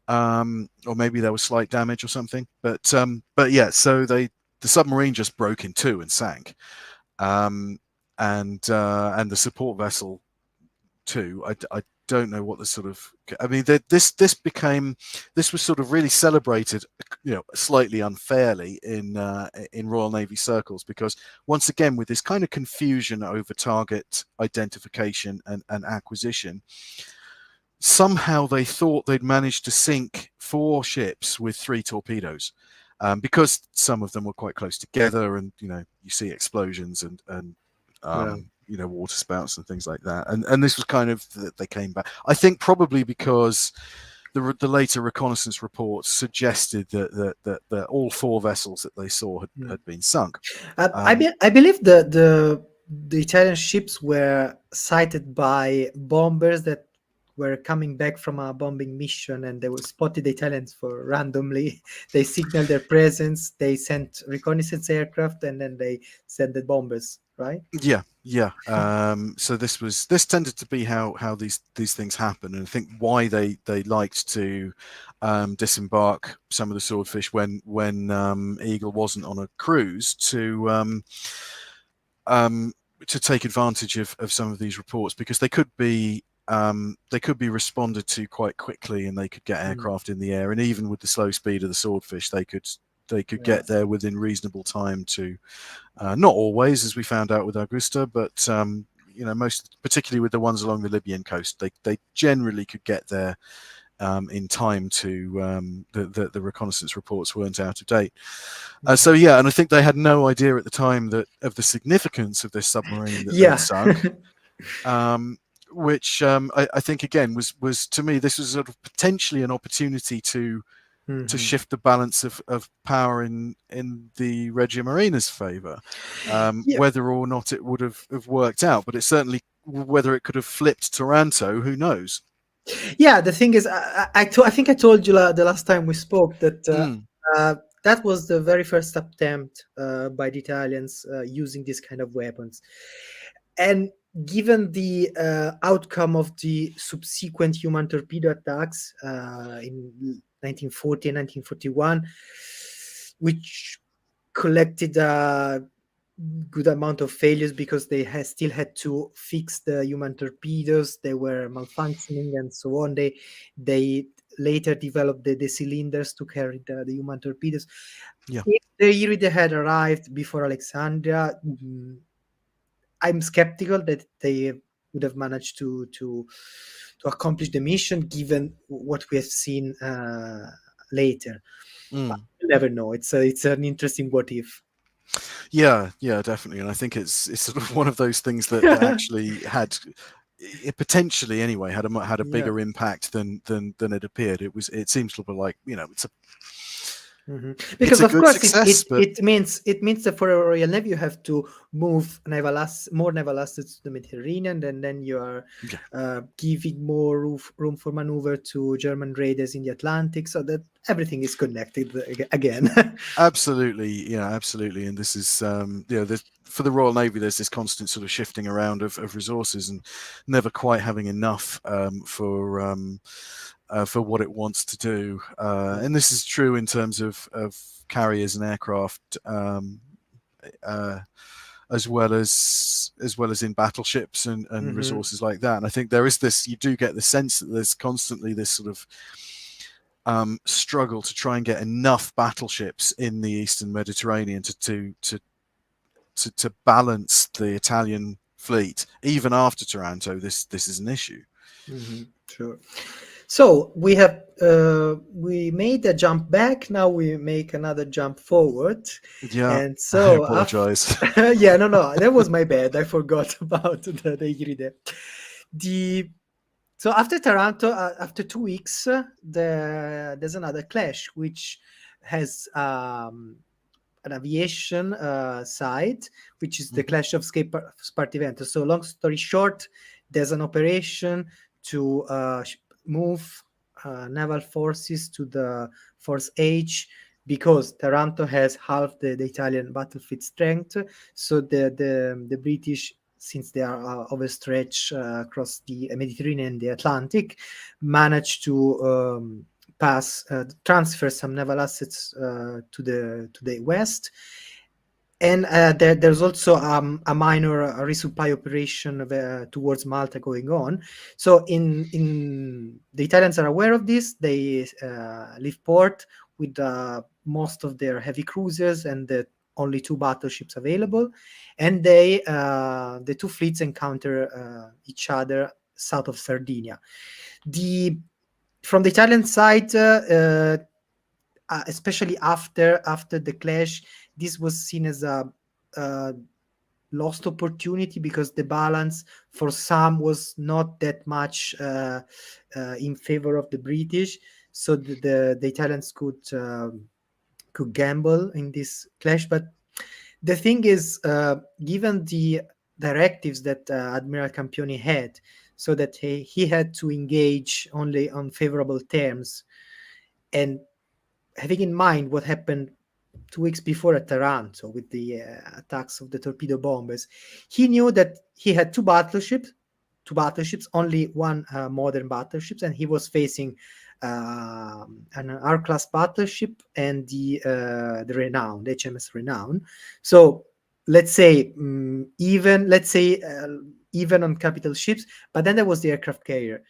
or maybe there was slight damage or something. But yeah, so the submarine just broke in two and sank, and the support vessel too. I don't know what the sort of, I mean, this was sort of really celebrated, slightly unfairly in Royal Navy circles, because once again, with this kind of confusion over target identification and acquisition, somehow they thought they'd managed to sink 4 ships with 3 torpedoes, because some of them were quite close together, and you see explosions and water spouts and things like that, and this was kind of they came back. I think probably because the later reconnaissance reports suggested that all 4 vessels that they saw had been sunk. I believe the Italian ships were sighted by bombers that were coming back from a bombing mission, and they were spotted the Italians for randomly. They signaled their presence, they sent reconnaissance aircraft, and then they sent the bombers, right? Yeah. So this tended to be how these things happen, and I think why they liked to disembark some of the swordfish when Eagle wasn't on a cruise to take advantage of some of these reports, because they could be responded to quite quickly, and they could get aircraft in the air, and even with the slow speed of the swordfish, they could get there within reasonable time to, not always, as we found out with Augusta, but most, particularly with the ones along the Libyan coast, they generally could get there in time to the reconnaissance reports weren't out of date. So yeah, and I think they had no idea at the time of the significance of this submarine that they'd sunk. Which I think again was to me, this was sort of potentially an opportunity to shift the balance of power in the Regia Marina's favour. Whether or not it would have worked out, but it certainly, whether it could have flipped Taranto, who knows? Yeah, the thing is, I think I told you the last time we spoke that that was the very first attempt by the Italians using this kind of weapons. And given the outcome of the subsequent human torpedo attacks in 1940 and 1941, which collected a good amount of failures because they still had to fix the human torpedoes, they were malfunctioning and so on. They later developed the cylinders to carry the human torpedoes. Yeah. If the Iride had arrived before Alexandria, I'm skeptical that they would have managed to accomplish the mission, given what we have seen later. But Mm. you never know. It's an interesting what if. Yeah, yeah, definitely. And I think it's sort of one of those things that actually had it potentially anyway had a Yeah. bigger impact than it appeared. It seems to be like, it's Because a of good course it, success, it, but it means it means that for a Royal Navy you have to move more naval assets to the Mediterranean, and then you are yeah. giving more room for maneuver to German raiders in the Atlantic, so that everything is connected again. Absolutely, yeah, absolutely. And this is, for the Royal Navy, there's this constant sort of shifting around of resources and never quite having enough for what it wants to do. And this is true in terms of carriers and aircraft, uh, as well as in battleships and Hmm. resources like that. And I think there is this. You do get the sense that there's constantly this sort of struggle to try and get enough battleships in the Eastern Mediterranean to balance the Italian fleet. Even after Taranto, this is an issue. Sure. So we made a jump back. Now we make another jump forward, Yeah, and I so apologize. yeah, no, that was my bad. I forgot about the Iride. The So after Taranto, after 2 weeks, there's another clash, which has an aviation side, which is the Mhm. clash of Spartivento. So long story short, there's an operation to move naval forces to the Force H, because Taranto has half the Italian battlefield strength. So the British, since they are overstretched across the Mediterranean and the Atlantic, managed to transfer some naval assets to the west. And there's also a minor resupply operation towards Malta going on. So in the Italians are aware of this. They leave port with most of their heavy cruisers and the only two battleships available, and the two fleets encounter each other south of Sardinia. The From the Italian side, especially after the clash, this was seen as a lost opportunity, because the balance for some was not that much in favor of the British. So the Italians could gamble in this clash. But the thing is, given the directives that Admiral Campioni had, so that he had to engage only on favorable terms, and having in mind what happened 2 weeks before at Taranto with the attacks of the torpedo bombers, he knew that he had two battleships, only one modern battleship, and he was facing an R-class battleship and the Renown, the HMS Renown. So even on capital ships, but then there was the aircraft carrier.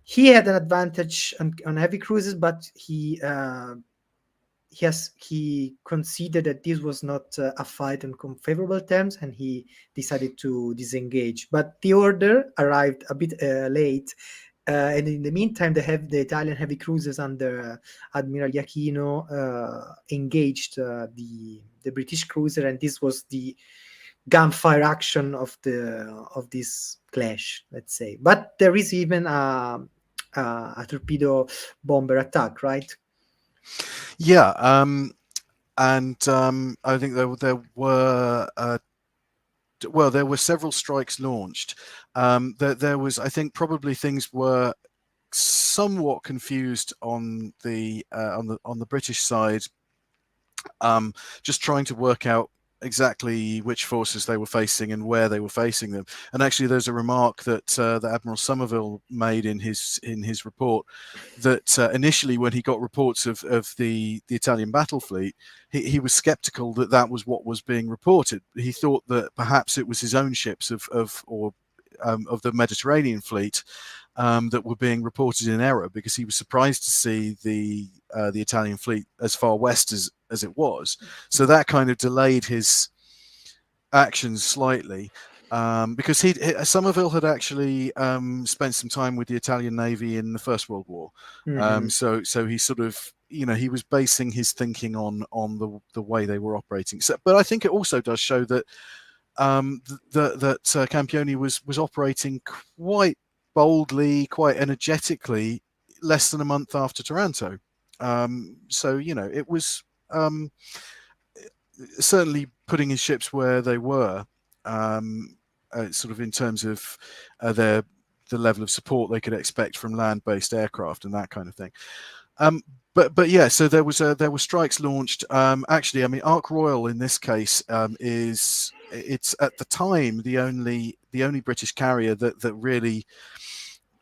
He had an advantage on heavy cruises, but he considered that this was not a fight on favorable terms, and he decided to disengage. But the order arrived a bit late, and in the meantime, the Italian heavy cruisers under Admiral Iachino engaged the British cruiser, and this was the gunfire action of this clash, let's say. But there is even a torpedo bomber attack, right? Yeah, and I think there were several strikes launched. There was, I think, probably things were somewhat confused on the British side just trying to work out exactly which forces they were facing and where they were facing them. And actually, there's a remark that Admiral Somerville made in his report that initially, when he got reports of the Italian battle fleet, he was skeptical that that was what was being reported. He thought that perhaps it was his own ships of the Mediterranean fleet that were being reported in error, because he was surprised to see the Italian fleet as far west as it was. So that kind of delayed his actions slightly. Because Somerville had actually spent some time with the Italian Navy in the First World War, so he sort of, he was basing his thinking on the way they were operating. So, but I think it also does show that Campione was operating quite boldly, quite energetically, less than a month after Taranto. So it was certainly putting his ships where they were, sort of in terms of the level of support they could expect from land-based aircraft and that kind of thing. But yeah, so there were strikes launched. Actually, I mean, Ark Royal in this case it's at the time the only British carrier that really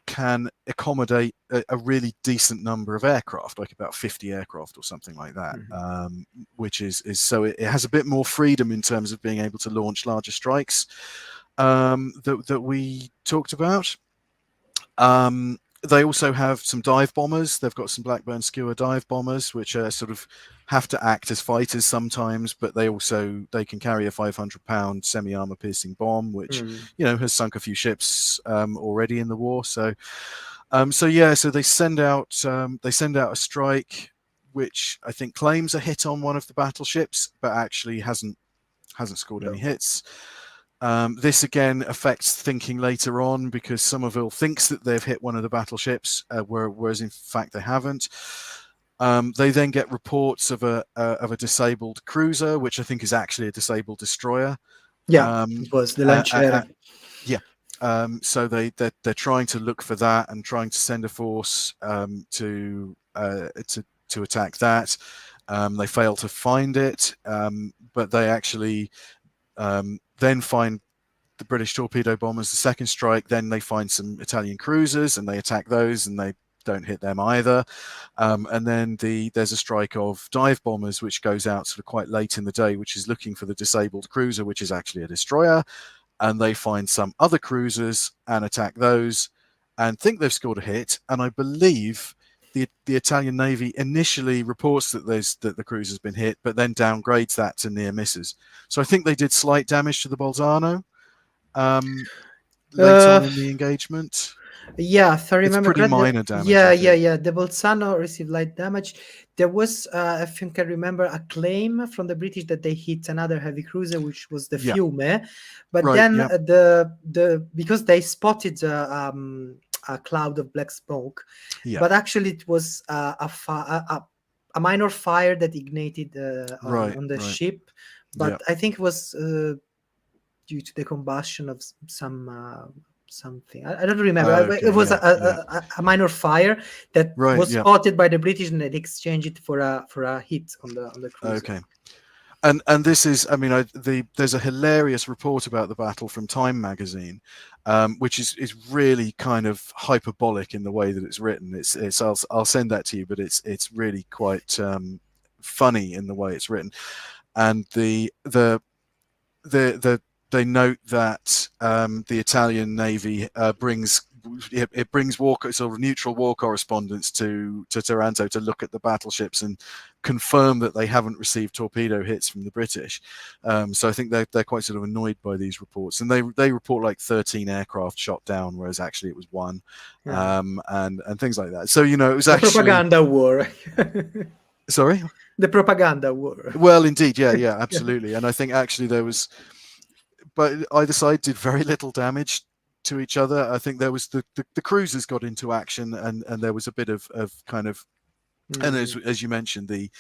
can accommodate a really decent number of aircraft, like about 50 aircraft or something like that, which is so it has a bit more freedom in terms of being able to launch larger strikes that we talked about. They also have some dive bombers. They've got some Blackburn Skua dive bombers, which are sort of have to act as fighters sometimes, but they can carry a 500-pound semi-armor piercing bomb, which has sunk a few ships already in the war. So they send out a strike, which I think claims a hit on one of the battleships, but actually hasn't scored any hits. This again affects thinking later on, because Somerville thinks that they've hit one of the battleships, whereas in fact they haven't. They then get reports of a disabled cruiser, which I think is actually a disabled destroyer. Yeah, it was the Lanciere. So they're trying to look for that and trying to send a force to attack that. They fail to find it, but they actually then find the British torpedo bombers, the second strike. Then they find some Italian cruisers and they attack those, and they don't hit them either. And then there's a strike of dive bombers, which goes out sort of quite late in the day, which is looking for the disabled cruiser, which is actually a destroyer. And they find some other cruisers and attack those and think they've scored a hit. And I believe the Italian Navy initially reports that the cruiser's been hit, but then downgrades that to near misses. So I think they did slight damage to the Bolzano later on in the engagement. Yeah, if I remember it's pretty correctly. minor damage. Yeah. The Bolzano received light damage. There was, I think I remember, a claim from the British that they hit another heavy cruiser, which was the Fiume. But then the because they spotted a cloud of black smoke, but actually it was a minor fire that ignited on the ship. But I think it was due to the combustion of some something. I don't remember. It was a minor fire that was spotted by the British, and they exchanged it for a hit on the cruiser. Okay. And this is, I mean, there's a hilarious report about the battle from Time magazine, which is really kind of hyperbolic in the way that it's written. I'll send that to you, but it's really quite funny in the way it's written. And they note that the Italian Navy brings sort of neutral war correspondents to Taranto to look at the battleships and confirm that they haven't received torpedo hits from the British. So I think they're quite sort of annoyed by these reports, and they report like 13 aircraft shot down, whereas actually it was one, and things like that. So it was the actually propaganda war. Sorry, the propaganda war. Well, indeed, yeah, absolutely. And I think actually there was. But either side did very little damage to each other. I think there was the cruisers got into action, and there was a bit of kind of, and as you mentioned, the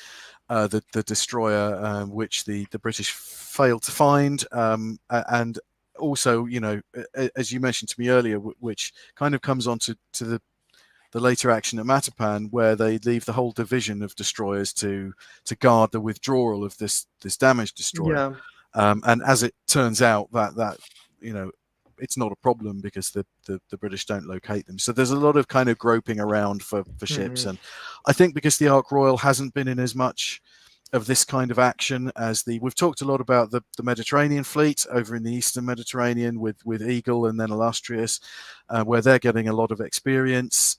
destroyer, which the British failed to find, and also, as you mentioned to me earlier, which kind of comes on to the later action at Matapan, where they leave the whole division of destroyers to guard the withdrawal of this damaged destroyer. Yeah. And as it turns out, that it's not a problem because the British don't locate them. So there's a lot of kind of groping around for ships, and I think because the Ark Royal hasn't been in as much of this kind of action as we've talked a lot about the Mediterranean fleet over in the Eastern Mediterranean with Eagle and then Illustrious, where they're getting a lot of experience.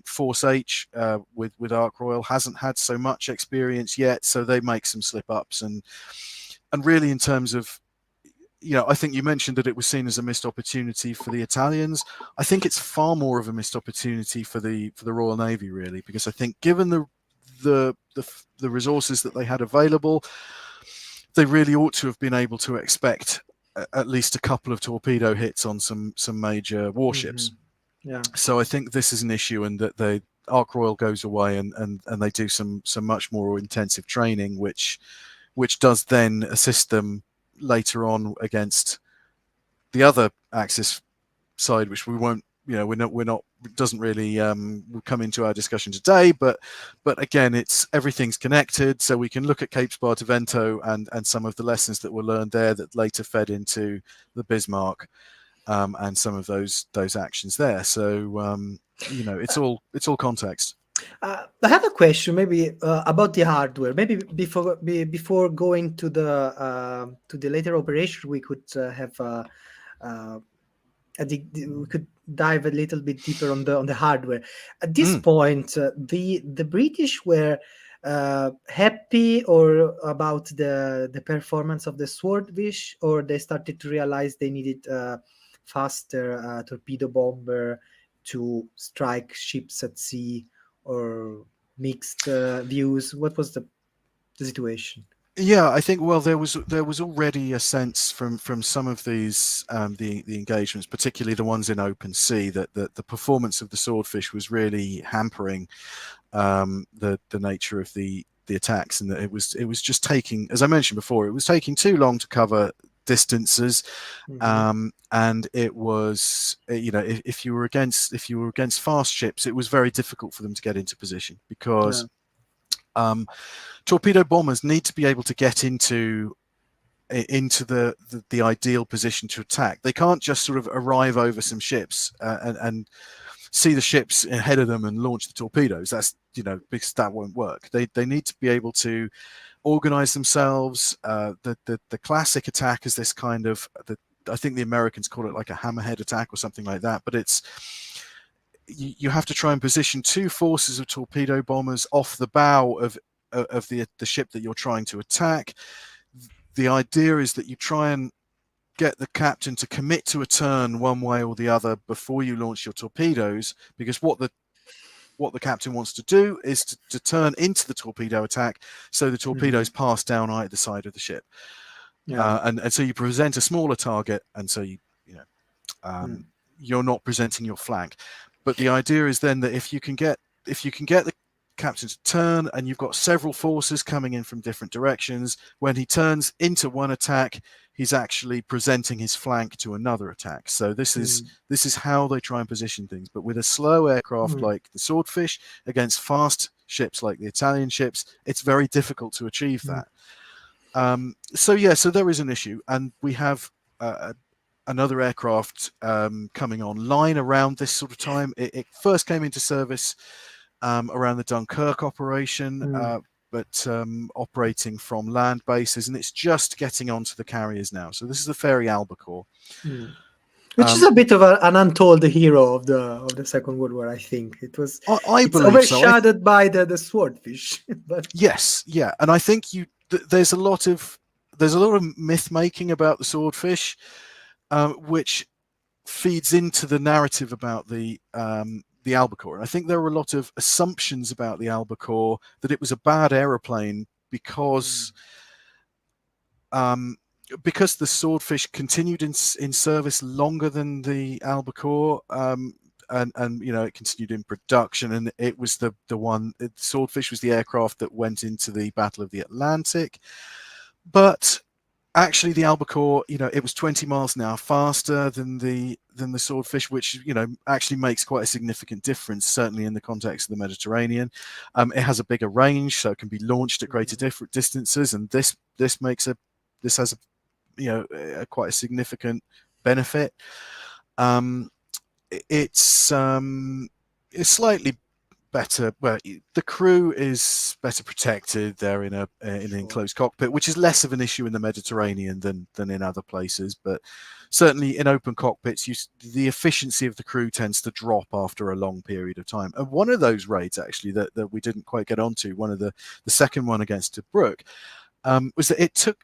Force H with Ark Royal hasn't had so much experience yet, so they make some slip ups, and really in terms of, I think you mentioned that it was seen as a missed opportunity for the Italians. I think it's far more of a missed opportunity for the Royal Navy, really, because I think given the resources that they had available, they really ought to have been able to expect at least a couple of torpedo hits on some major warships. Yeah. So I think this is an issue, and that the Ark Royal goes away and they do some much more intensive training, which does then assist them later on against the other Axis side, which we won't, we're not doesn't really come into our discussion today, but again, everything's connected, so we can look at Cape Spartivento and some of the lessons that were learned there that later fed into the Bismarck and some of those actions there. So it's all context. I have a question, maybe about the hardware. Maybe before going to the later operation, we could we could dive a little bit deeper on the hardware. At this point, the British were happy or about the performance of the Swordfish, or they started to realize they needed faster torpedo bomber to strike ships at sea, or mixed views? What was the situation? Yeah, I think there was already a sense from some of these the engagements, particularly the ones in open sea, that the performance of the Swordfish was really hampering the nature of the attacks, and that it was just taking, as I mentioned before, it was taking too long to cover distances, and it was, if you were against fast ships, it was very difficult for them to get into position, because torpedo bombers need to be able to get into the ideal position to attack. They can't just sort of arrive over some ships and see the ships ahead of them and launch the torpedoes. That's, because that won't work. They need to be able to organize themselves. The classic attack is this kind of, I think the Americans call it like a hammerhead attack or something like that, but you have to try and position two forces of torpedo bombers off the bow of the ship that you're trying to attack. The idea is that you try and get the captain to commit to a turn one way or the other before you launch your torpedoes, because what the captain wants to do is to turn into the torpedo attack, so the torpedoes pass down either side of the ship. And so you present a smaller target, and so you're not presenting your flank. But the idea is then that if you can get the captain to turn, and you've got several forces coming in from different directions, when he turns into one attack, he's actually presenting his flank to another attack. So this is how they try and position things. But with a slow aircraft like the Swordfish against fast ships like the Italian ships, it's very difficult to achieve that. So there is an issue, and we have another aircraft coming online around this sort of time. It first came into service around the Dunkirk operation, but operating from land bases, and it's just getting onto the carriers now. So this is the Fairey Albacore, which is a bit of an untold hero of the Second World War. I think it's believe overshadowed by the Swordfish. But yes, yeah, and I think there's a lot of myth making about the Swordfish, which feeds into the narrative about the Albacore. And I think there were a lot of assumptions about the Albacore, that it was a bad aeroplane because the Swordfish continued in service longer than the Albacore, and it continued in production, and it was the Swordfish was the aircraft that went into the Battle of the Atlantic. But actually the albacore, it was 20 miles an hour faster than the swordfish, which actually makes quite a significant difference, certainly in the context of the Mediterranean. It has a bigger range, so it can be launched at greater different distances, and this has quite a significant benefit. It's slightly better. Well, the crew is better protected. They're in an enclosed cockpit, which is less of an issue in the Mediterranean than in other places. But certainly in open cockpits, the efficiency of the crew tends to drop after a long period of time. And one of those raids, actually, that we didn't quite get onto, one of the second one against Tobruk, was that it took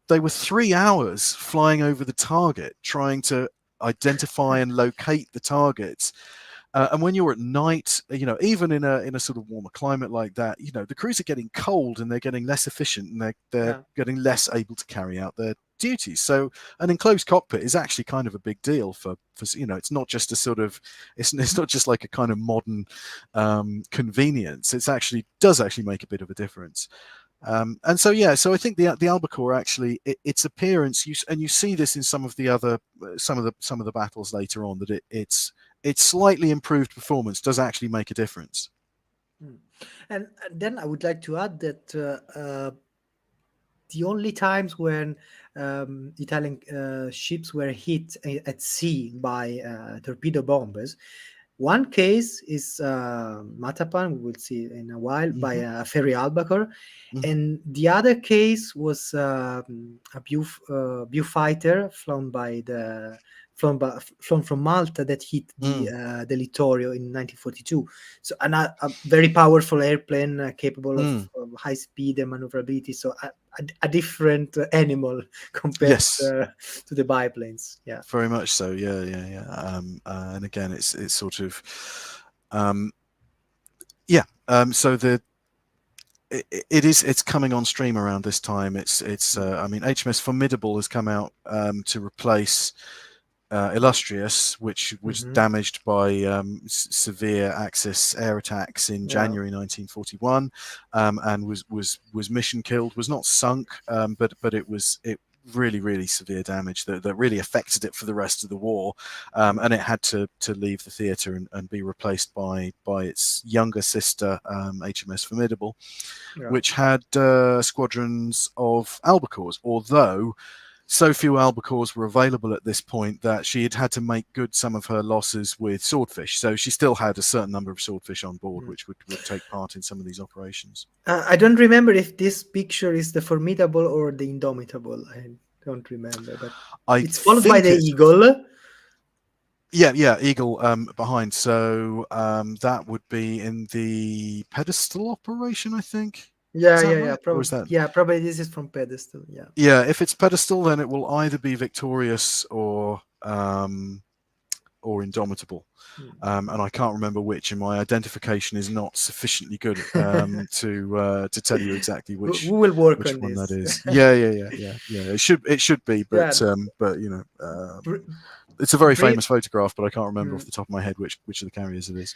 they were 3 hours flying over the target, trying to identify and locate the targets. And when you're at night, even in a sort of warmer climate like that, the crews are getting cold and they're getting less efficient, and they're getting less able to carry out their duties. So an enclosed cockpit is actually kind of a big deal for it's not just a sort of it's not just like a kind of modern convenience. It actually does make a bit of a difference. And so I think the albacore actually, its appearance, you see this in some of the battles later on, that its slightly improved performance does actually make a difference. And then I would like to add that the only times when Italian ships were hit at sea by torpedo bombers, one case is Matapan, we will see in a while, by a ferry albacore, and the other case was a Viewfighter flown from Malta that hit the Littorio in 1942. So a very powerful airplane capable of high speed and maneuverability. So a different animal compared to the biplanes. Yeah, very much so. Yeah. And again, it's sort of so it's coming on stream around this time. It's HMS Formidable has come out to replace Illustrious, which was damaged by severe Axis air attacks in January 1941, and was mission killed. Was not sunk, but it really severe damage that really affected it for the rest of the war, and it had to leave the theatre and be replaced by its younger sister, HMS Formidable, which had squadrons of albacores, although so few albacores were available at this point that she had to make good some of her losses with swordfish. So she still had a certain number of swordfish on board, which would take part in some of these operations. I don't remember if this picture is the Formidable or the Indomitable. I don't remember, but it's followed by the Eagle. Yeah, Eagle behind. So that would be in the pedestal operation, I think. Yeah. Probably this is from pedestal. Yeah. If it's pedestal, then it will either be Victorious or Indomitable, and I can't remember which. And my identification is not sufficiently good to tell you exactly which. We will work which on one this. that is. Yeah. It should be, but it's a very famous photograph, but I can't remember off the top of my head which of the carriers it is.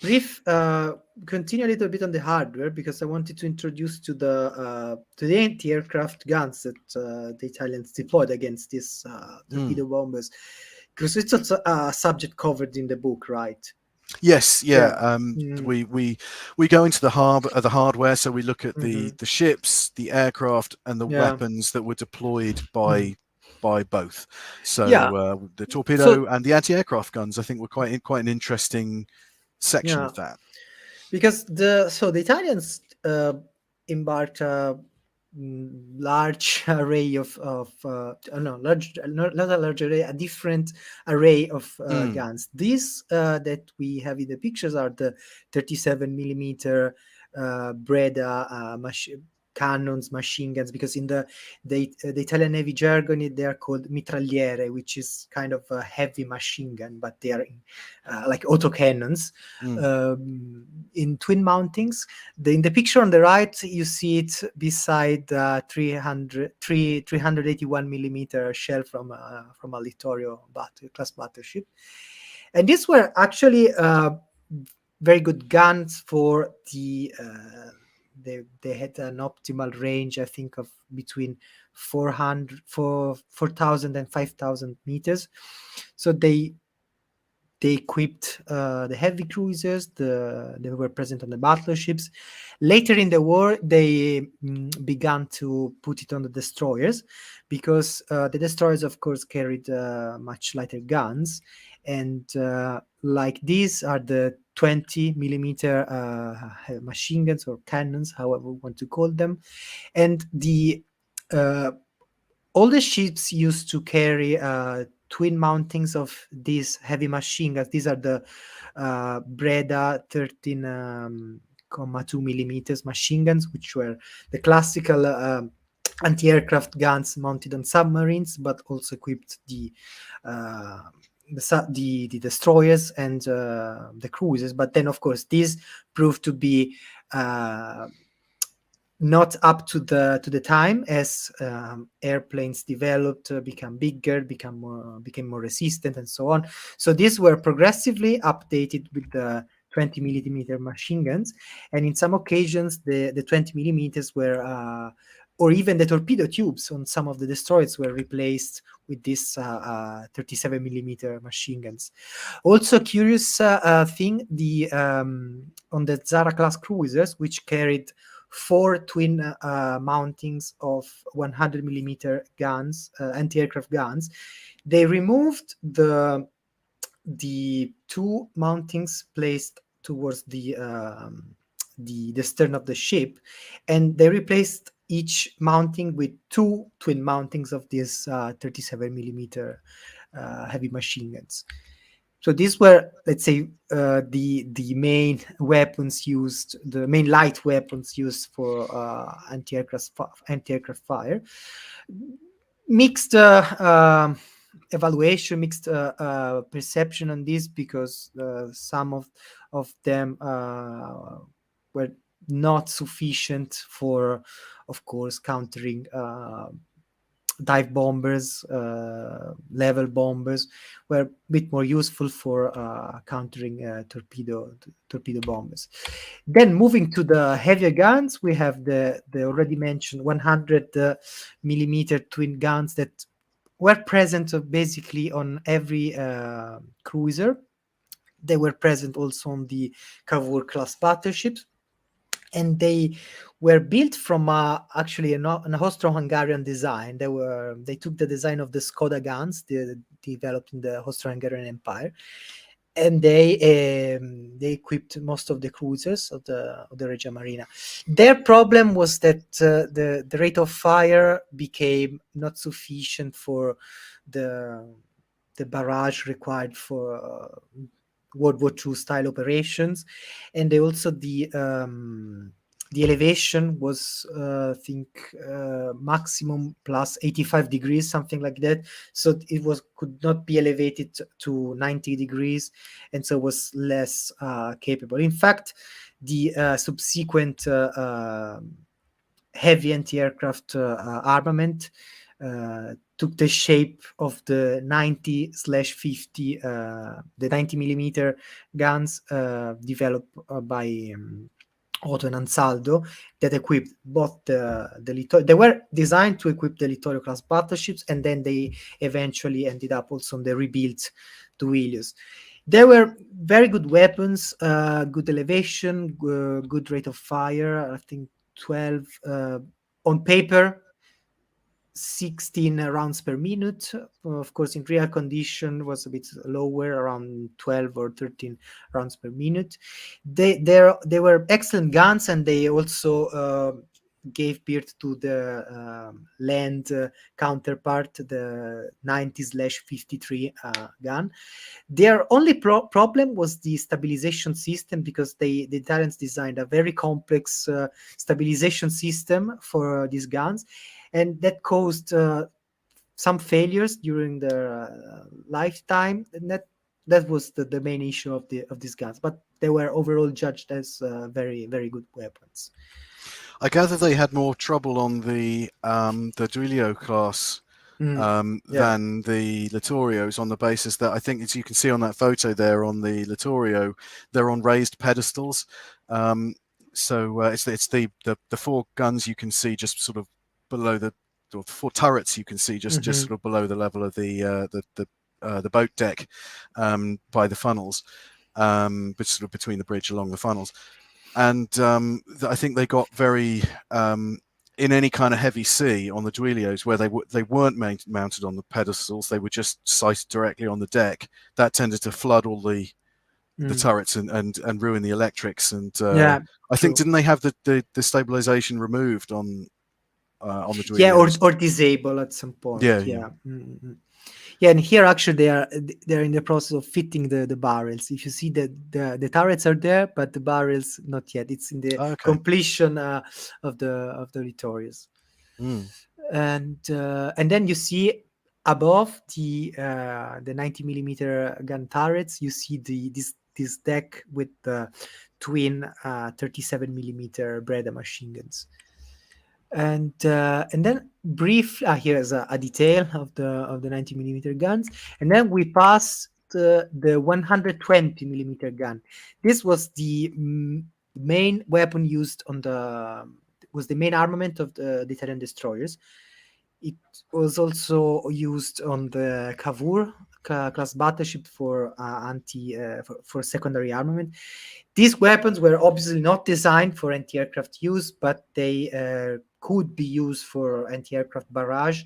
Brief, continue a little bit on the hardware, because I wanted to introduce to the anti-aircraft guns that the Italians deployed against these torpedo bombers, because it's also a subject covered in the book, right? Yes, yeah. We go into the hardware, so we look at the ships, the aircraft, and the weapons that were deployed by both. So the torpedo and the anti-aircraft guns, I think, were quite an interesting section of that, because the Italians embarked a large array of a different array of guns. These that we have in the pictures are the 37 millimeter Breda cannons, machine guns, because in the Italian Navy jargon they are called mitragliere, which is kind of a heavy machine gun, but they are like autocannons in twin mountings. In the picture on the right, you see it beside 381 millimeter shell from a Littorio class battleship, and these were actually very good guns for the they had an optimal range, I think, of between 4,000 and 5,000 meters. So they equipped the heavy cruisers. They were present on the battleships. Later in the war, they began to put it on the destroyers, because the destroyers, of course, carried much lighter guns, and like these are the 20 millimeter machine guns or cannons, however we want to call them, and the uh, all the ships used to carry twin mountings of these heavy machine guns. These are the Breda 13.2 millimeters machine guns, which were the classical anti-aircraft guns mounted on submarines, but also equipped uh, the destroyers and the cruisers. But then, of course, these proved to be not up to the time, as airplanes developed, become bigger, became more resistant, and so on. So these were progressively updated with the 20 millimeter machine guns, and in some occasions the 20 millimeters were or even the torpedo tubes on some of the destroyers were replaced with these 37 millimeter machine guns. Also, curious thing, the on the Zara class cruisers, which carried four twin mountings of 100 millimeter guns, anti-aircraft guns, they removed the two mountings placed towards the stern of the ship, and they replaced each mounting with two twin mountings of these 37 millimeter heavy machine guns. So these were, let's say, the main weapons used, the main light weapons used for anti-aircraft fire. Mixed evaluation, mixed perception on this, because some of them were not sufficient for, of course, countering dive bombers. Level bombers were a bit more useful for countering torpedo bombers. Then, moving to the heavier guns, we have the already mentioned 100 millimeter twin guns that were present basically on every cruiser. They were present also on the Cavour class battleships, and they were built from actually an Austro-Hungarian design. They took the design of the Skoda guns developed in the Austro-Hungarian Empire, and they equipped most of the cruisers of the Regia Marina. Their problem was that the rate of fire became not sufficient for the barrage required for World War II style operations, and they also the elevation was I think maximum plus 85 degrees, something like that. So it could not be elevated to 90 degrees, and so was less capable. In fact, the subsequent heavy anti-aircraft armament took the shape of the 90/50, the 90 millimeter guns developed by Otto and Ansaldo, that equipped both they were designed to equip the Littorio class battleships, and then they eventually ended up also on the rebuilt Duilius. They were very good weapons, good elevation, good rate of fire. I think 12 on paper, 16 rounds per minute. Of course, in real condition was a bit lower, around 12 or 13 rounds per minute. They were excellent guns, and they also gave birth to the land counterpart, the 90/53 gun. Their only problem was the stabilization system, because the Italians designed a very complex stabilization system for these guns, and that caused some failures during their lifetime, and that was the main issue of these guns. But they were overall judged as very, very good weapons. I gather they had more trouble on the Duilio class than the Littorios, on the basis that, I think, as you can see on that photo there on the Littorio, they're on raised pedestals. So it's the four guns you can see just sort of below or four turrets you can see just Hmm. sort of below the level of the boat deck, by the funnels, but sort of between the bridge along the funnels. And I think they got very in any kind of heavy sea on the Duilios where they weren't mounted on the pedestals, they were just sighted directly on the deck. That tended to flood all the Mm. turrets and ruin the electrics. And Yeah, I think true. didn't they have the stabilization removed on the Yeah, Duilios? or disable at some Yeah, point. yeah. Yeah. Mm. Yeah, and here actually they're in the process of fitting the barrels. If you see the turrets are there, but the barrels not yet. It's in the Okay. completion of the Litorius. Mm. And then you see above the 90 millimeter gun turrets, you see this deck with the twin 37 millimeter Breda machine guns. And then brief here's a detail of the 90 millimeter guns, and then we pass the 120 millimeter gun. This was the main weapon used on the main armament of the Italian destroyers. It was also used on the Cavour class battleship for for secondary armament. These weapons were obviously not designed for anti-aircraft use, but they could be used for anti-aircraft barrage.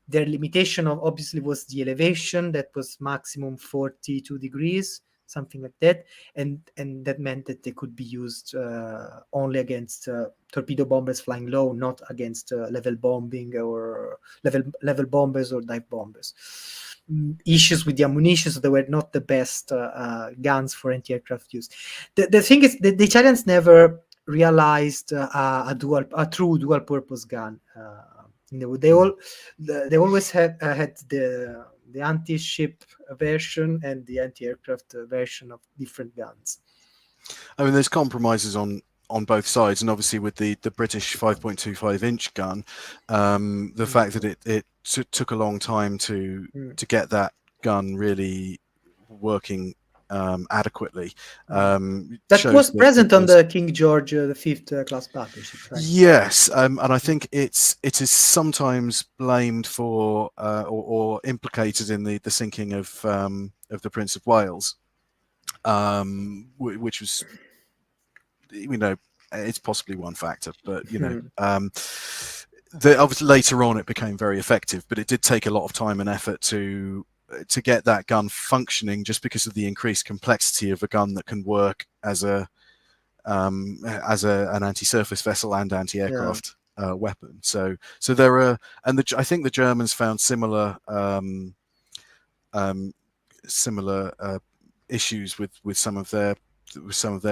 Their limitation of obviously was the elevation that was maximum 42 degrees, something like that, and that meant that they could be used only against torpedo bombers flying low, not against level bombing or level bombers or dive bombers. Issues with the ammunition, so they were not the best guns for anti-aircraft use. The thing is, the Italians never realized a true dual purpose gun. They Mm. all they always had the anti-ship version and the anti-aircraft version of different guns. I mean, there's compromises on both sides, and obviously with the British 5.25-inch gun, the fact that it took a long time Mm. to get that gun really working adequately, Mm. That shows was that present on there's. the King George V class battleship, right? Yes, and I think it is sometimes blamed for or implicated in the sinking of the Prince of Wales, which was, you know, it's possibly one factor, but Mm. obviously later on it became very effective, but it did take a lot of time and effort to get that gun functioning, just because of the increased complexity of a gun that can work as an anti-surface vessel and Yeah. anti-aircraft weapon. So there are, and I think the Germans found um, similar issues with some of their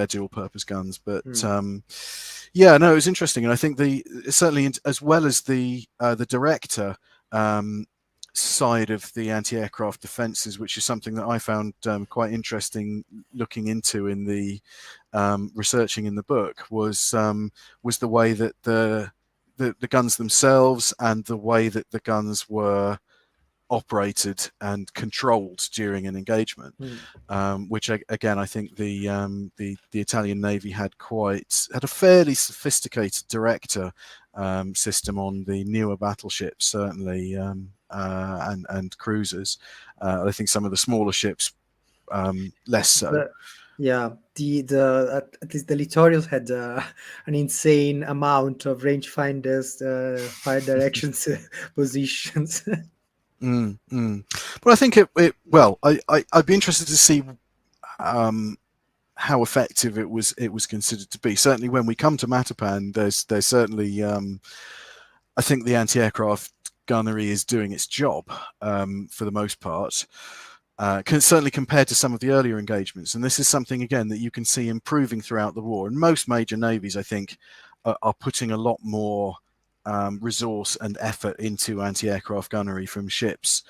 dual purpose guns. But Mm. yeah, no, it was interesting, and I think certainly as well as the director side of the anti-aircraft defenses, which is something that I found quite interesting looking into in the researching in the book, was the way that the guns themselves and the way that the guns were operated and controlled during an engagement, Mm. which again I think the Italian Navy had a fairly sophisticated director system on the newer battleships, certainly, and cruisers. I think some of the smaller ships less so. The yeah, the at least the littorals had an insane amount of rangefinders, fire directions, positions. Mm, mm. But I think well, I'd be interested to see um, how effective it was considered to be. Certainly, when we come to Matapan, there's certainly I think the anti-aircraft gunnery is doing its job for the most part. Certainly compared to some of the earlier engagements, and this is something again that you can see improving throughout the war. And most major navies, I think, are putting a lot more resource and effort into anti-aircraft gunnery from ships.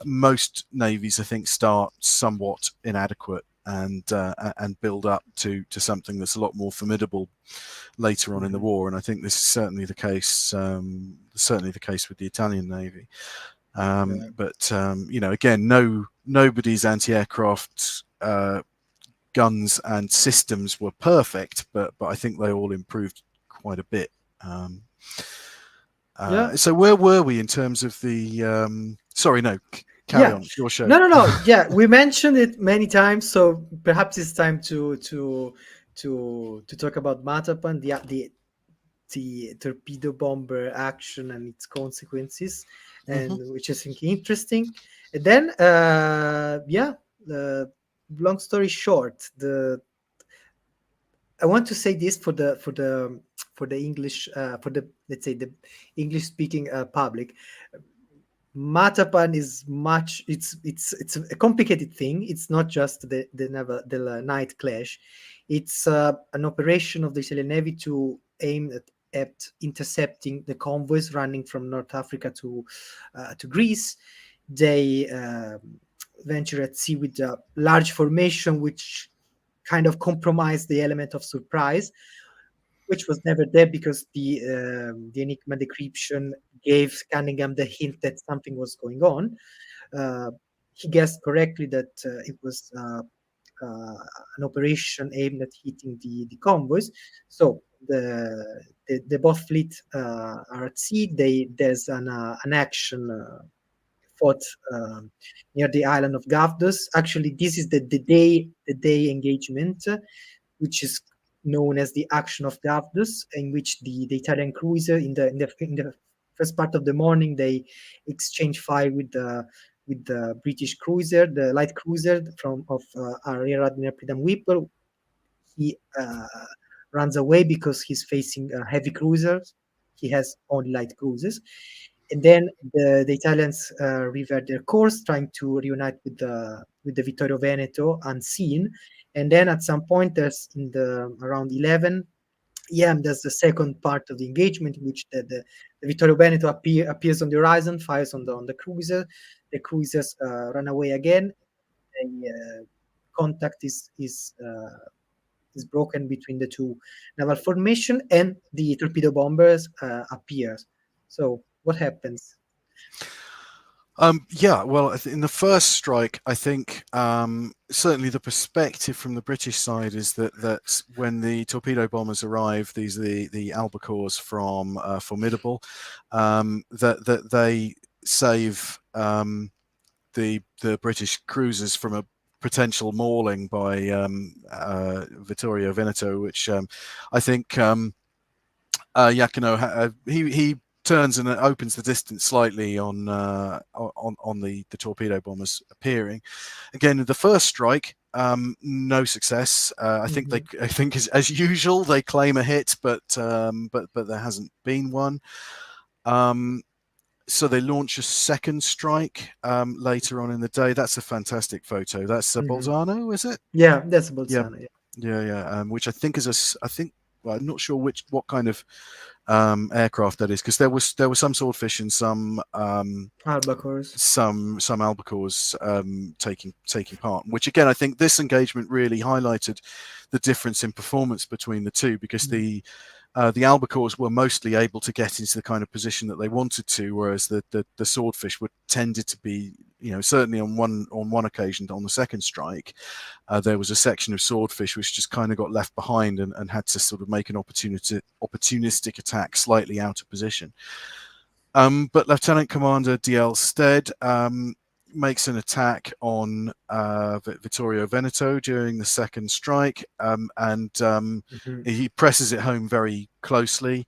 Most navies, I think, start somewhat inadequate and build up to something that's a lot more formidable later on in the Mhm. war. And I think this is certainly the case. Certainly the case with the Italian Navy. Yeah. But again, nobody's anti-aircraft guns and systems were perfect, but I think they all improved quite a bit. Yeah. So where were we in terms of the? Sorry, no, carry Yeah. on. It's your show. No, no, no. Yeah, we mentioned it many times, so perhaps it's time to talk about Matapan, the torpedo bomber action and its consequences, Hmm. and which I think interesting. And then, yeah, uh, long story short, the I want to say this for the English for the, let's say, the English speaking public. Matapan is much. It's a complicated thing. It's not just the night clash. It's an operation of the Italian Navy to aim at intercepting the convoys running from North Africa to Greece. They venture at sea with a large formation, which kind of compromised the element of surprise, which was never there because the Enigma decryption gave Cunningham the hint that something was going on. Uh, he guessed correctly that it was an operation aimed at hitting the convoys. So the both fleet are at sea. There's an action fought near the island of Gavdos. Actually, this is the day engagement, which is known as the action of Gavdos, in which the Italian cruiser in the first part of the morning they exchange fire with the British cruiser, the light cruiser from of Rear Admiral Pridham Whipple. He runs away because he's facing heavy cruisers. He has only light cruisers, and then the Italians revert their course, trying to reunite with the Vittorio Veneto unseen. And then at some point, there's in the around 11 a.m. There's the second part of the engagement, in which the Vittorio Veneto appears on the horizon, fires on the cruiser. The cruisers run away again. The contact is broken between the two naval formation, and the torpedo bombers appears. So what happens? Yeah, well, in the first strike, I think certainly the perspective from the British side is that when the torpedo bombers arrive, these are the albacores from Formidable, that they save the British cruisers from a potential mauling by Vittorio Veneto, which I think Yakuno he turns and opens the distance slightly on the torpedo bombers appearing. Again, the first strike, no success. I think as usual they claim a hit, but there hasn't been one. So they launch a second strike later on in the day. That's a fantastic photo. That's Mhm. Bolzano, is it? Yeah, that's Yeah, Bolzano. Yeah. yeah. Which I think is I think. Well, I'm not sure what kind of aircraft that is, because there was some swordfish and Albacores. some albacores taking part. Which again, I think this engagement really highlighted the difference in performance between the two, because Mhm. the albacores were mostly able to get into the kind of position that they wanted to, whereas the swordfish were tended to be, certainly on one occasion on the second strike, there was a section of swordfish which just kind of got left behind and had to sort of make an opportunistic attack slightly out of position. But Lieutenant Commander D.L. Stead makes an attack on Vittorio Veneto during the second strike, and Mhm. he presses it home very closely,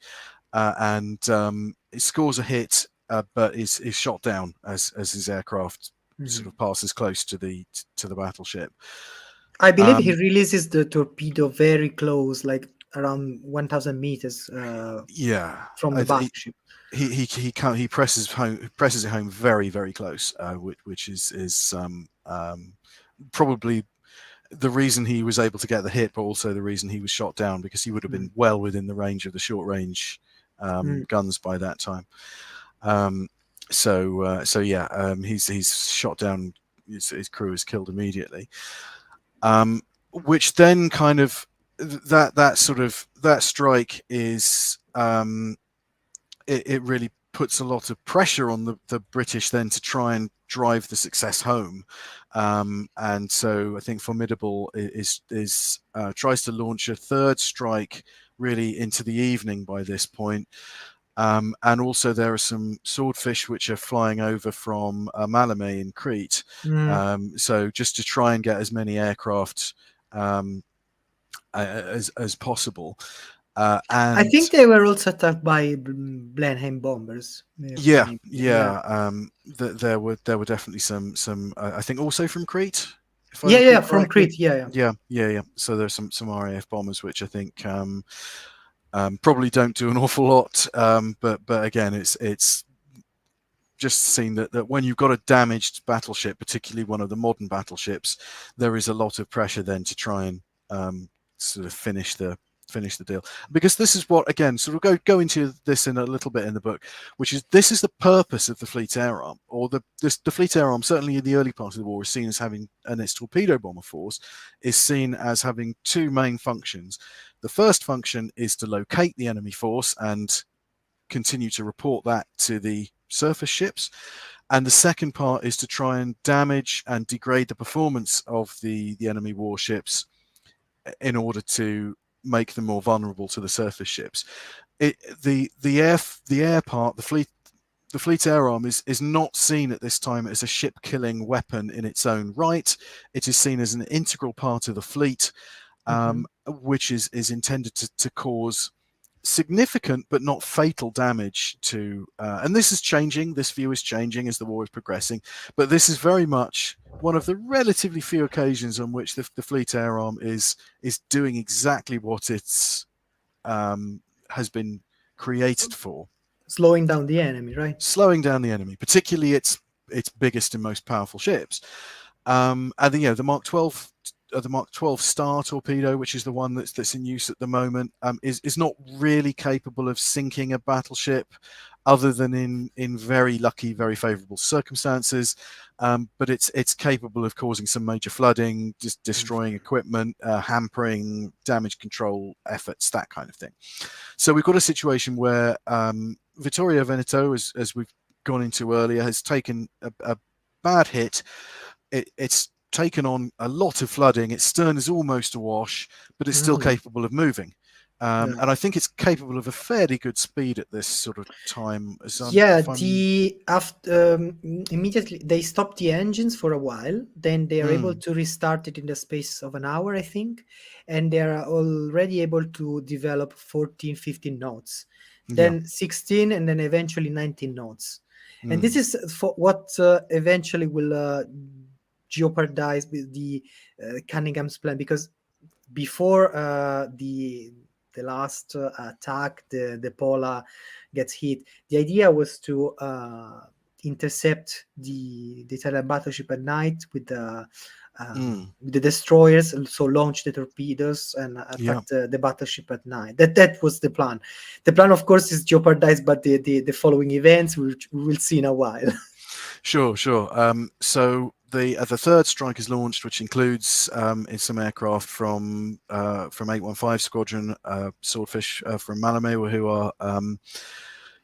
and he scores a hit, but is shot down as his aircraft sort Mhm. of passes close to the battleship. I believe he Um, releases the torpedo very close, like around 1,000 meters yeah, from the battleship. he presses it home very very close, which is probably the reason he was able to get the hit, but also the reason he was shot down, because he would have Mm. been well within the range of the short range Mm. guns by that time. So yeah, he's shot down. His crew is killed immediately, which then kind of that strike is it really puts a lot of pressure on the British then to try and drive the success home. And so I think Formidable is tries to launch a third strike really into the evening by this point. And also there are some swordfish which are flying over from Malame in Crete. Mm. So just to try and get as many aircraft as possible. I And think they were also attacked by Blenheim bombers. yeah, Maybe, yeah, yeah, there were definitely some I think also from Crete, if I yeah, recall yeah. From correctly. Crete, yeah, yeah. Yeah. So there's some RAF bombers which I think probably don't do an awful lot, but again, it's just seen that when you've got a damaged battleship, particularly one of the modern battleships, there is a lot of pressure then to try and sort of finish the deal, because this is what, again, sort of go into this in a little bit in the book, which is this is the purpose of the fleet air arm, or the fleet air arm, certainly in the early part of the war, is seen as having, and its torpedo bomber force is seen as having two main functions. The first function is to locate the enemy force and continue to report that to the surface ships. And the second part is to try and damage and degrade the performance of the enemy warships in order to make them more vulnerable to the surface ships. The air part, the fleet air arm is not seen at this time as a ship killing weapon in its own right. It is seen as an integral part of the fleet, Hmm. which is intended to cause significant but not fatal damage to, and this is changing, this view is changing as the war is progressing, but this is very much one of the relatively few occasions on which the fleet air arm is doing exactly what it's has been created for, Slowing down the enemy, right? slowing down the enemy, particularly its biggest and most powerful ships. And the Mark 12, the Mark 12 Star torpedo, which is the one that's in use at the moment, is not really capable of sinking a battleship, other than in very lucky, very favourable circumstances. But it's capable of causing some major flooding, just destroying equipment, hampering damage control efforts, that kind of thing. So we've got a situation where Vittorio Veneto, as we've gone into earlier, has taken a bad hit. It's taken on a lot of flooding. Its stern is almost awash, but it's still Mm. capable of moving. Yeah. And I think it's capable of a fairly good speed at this sort of time. As Yeah, if I'm, the after immediately they stop the engines for a while, then they are able mm, to restart it in the space of an hour, I think, and they are already able to develop 14, 15 knots, yeah, then 16, and then eventually 19 knots. And this mm, is for what eventually will jeopardize the Cunningham's plan, because before the last attack, the Pola gets hit. The idea was to intercept the Italian battleship at night mm, with the destroyers, and so launch the torpedoes and yeah. attack the battleship at night. That was the plan. The plan, of course, is jeopardized by the following events, which we will see in a while. Sure, sure. So the third strike is launched, which includes some aircraft from 815 Squadron, Swordfish from Malame, who are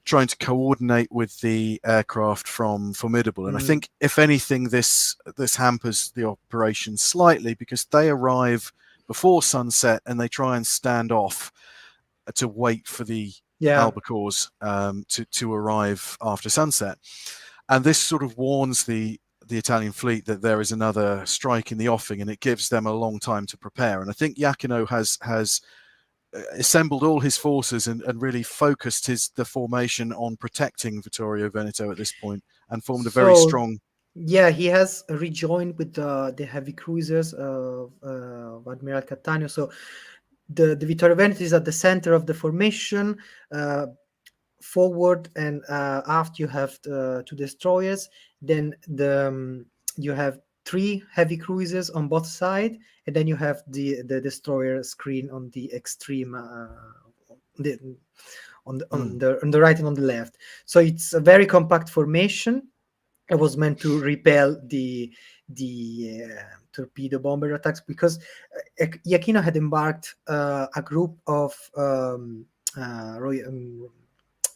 trying to coordinate with the aircraft from Formidable. And I Mm, think, if anything, this hampers the operation slightly, because they arrive before sunset and they try and stand off to wait for the yeah. albacores to arrive after sunset. And this sort of warns the Italian fleet that there is another strike in the offing, and it gives them a long time to prepare. And I think Iachino has assembled all his forces and really focused the formation on protecting Vittorio Veneto at this point, and formed a very So strong. yeah, he has rejoined with the heavy cruisers of Admiral Cattaneo. So the Vittorio Veneto is at the center of the formation. Uh, Forward and aft, you have two destroyers. Then you have three heavy cruisers on both sides, and then you have the destroyer screen on the extreme. The, Mm, on the right and on the left. So it's a very compact formation. It was meant to repel the torpedo bomber attacks, because Iachino had embarked a group of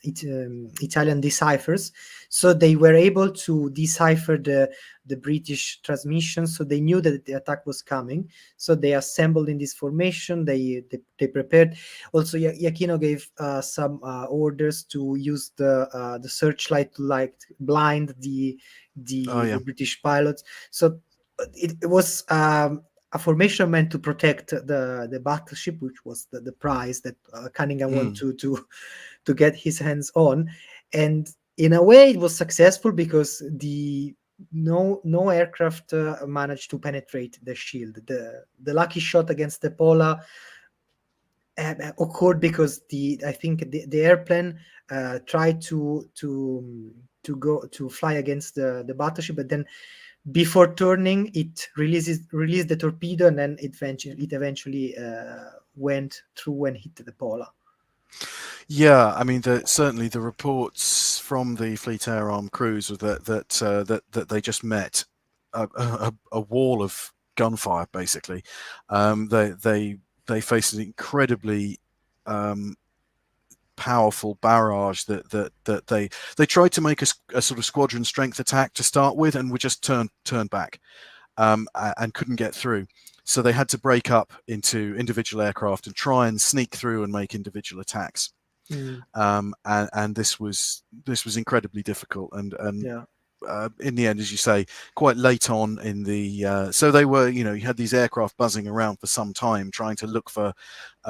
Italian deciphers, so they were able to decipher the British transmission. So they knew that the attack was coming. So they assembled in this formation. They prepared. Also, Iachino gave some orders to use the searchlight to like blind Oh the yeah. British pilots. So it was a formation meant to protect the battleship, which was the prize that Cunningham wanted Mm. to get his hands on. And in a way, it was successful because the no aircraft managed to penetrate the shield. The lucky shot against the Pola occurred because I think the airplane tried to go to fly against the battleship, but then before turning, it released the torpedo, and then it eventually went through and hit the Pola. Yeah, I mean, certainly the reports from the Fleet Air Arm crews were that they just met a wall of gunfire. Basically, they faced an incredibly powerful barrage that they tried to make a sort of squadron strength attack to start with, and were just turned back and couldn't get through. So they had to break up into individual aircraft and try and sneak through and make individual attacks. And this was incredibly difficult, and Yeah. in the end, as you say, quite late on in the so they were, you had these aircraft buzzing around for some time trying to look for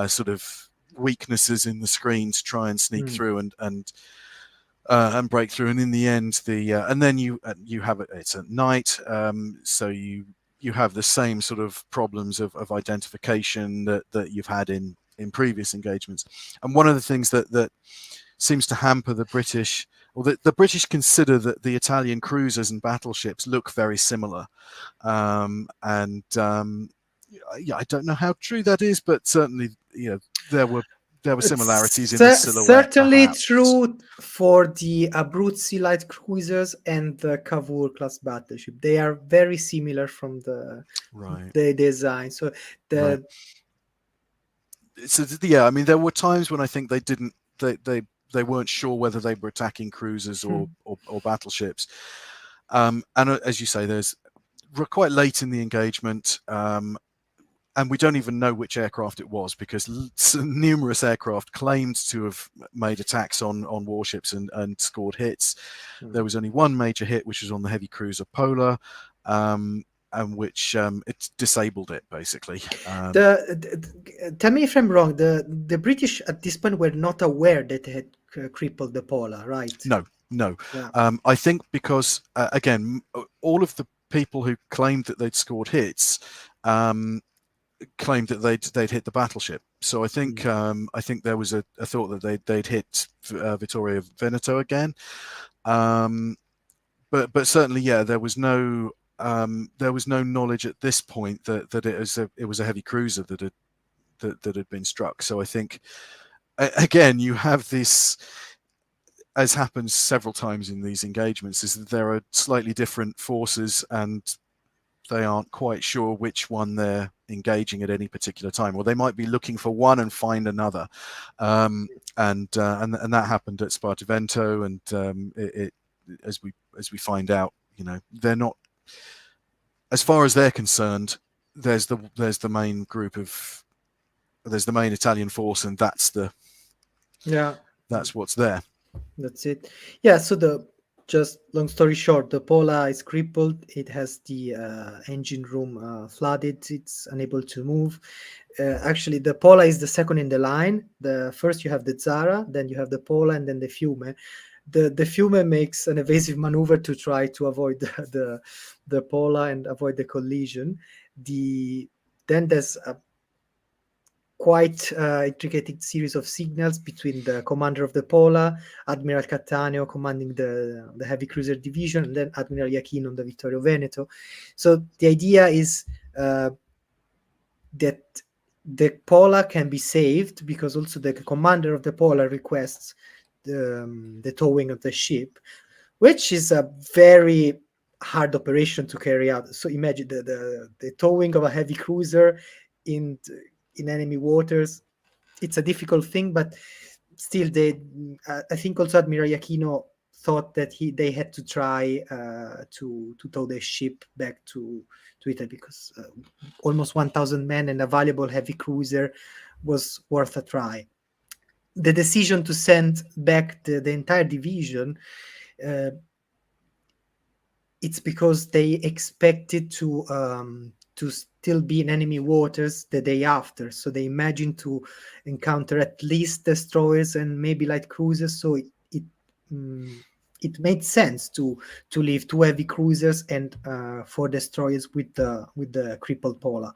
sort of weaknesses in the screen to try and sneak through and break through. And in the end, and then you have it's at night, so you have the same sort of problems of identification that you've had in previous engagements. And one of the things that seems to hamper the British, or the British consider that the Italian cruisers and battleships look very similar, yeah, I don't know how true that is, but certainly there were similarities in the silhouette, Certainly perhaps. true for the Abruzzi light cruisers and the Cavour class battleship. They are very similar from Right. the design. So Right. the So yeah, I mean, there were times when I think they weren't sure whether they were attacking cruisers or battleships. And as you say, we're quite late in the engagement, and we don't even know which aircraft it was, because numerous aircraft claimed to have made attacks on warships and scored hits. There was only one major hit, which was on the heavy cruiser Polar, and which it disabled it, basically. Tell me if I'm wrong. The British at this point were not aware that they had crippled the Pola, right? No. Yeah. I think because again, all of the people who claimed that they'd scored hits claimed that they'd hit the battleship. So I think there was a thought that they'd hit Vittorio Veneto again. But certainly, yeah, there was no knowledge at this point that it was a heavy cruiser that had been struck. So I think again, you have this, as happens several times in these engagements, is that there are slightly different forces and they aren't quite sure which one they're engaging at any particular time, or they might be looking for one and find another. And that happened at Spartivento, and it as we find out, they're not, as far as they're concerned, there's the main Italian force, and that's what's there. That's it. Yeah. So just long story short, the Pola is crippled. It has the engine room flooded. It's unable to move. Actually, the Pola is the second in the line. The first you have the Zara, then you have the Pola, and then the Fiume. The Fiume makes an evasive maneuver to try to avoid the Pola and avoid the collision. Then there's a quite intricate series of signals between the commander of the Pola, Admiral Cattaneo commanding the heavy cruiser division, and then Admiral Iachino on the Vittorio Veneto. So the idea is that the Pola can be saved because also the commander of the Pola requests the towing of the ship, which is a very hard operation to carry out. So imagine the towing of a heavy cruiser in enemy waters. It's a difficult thing, but still, they I think also Admiral Aquino thought that they had to try to tow their ship back to Italy, because almost 1,000 men and a valuable heavy cruiser was worth a try. The decision to send back the entire division, uh, it's because they expected to still be in enemy waters the day after. So they imagined to encounter at least destroyers and maybe light cruisers. So mm, it made sense to leave two heavy cruisers and four destroyers with the crippled Pola,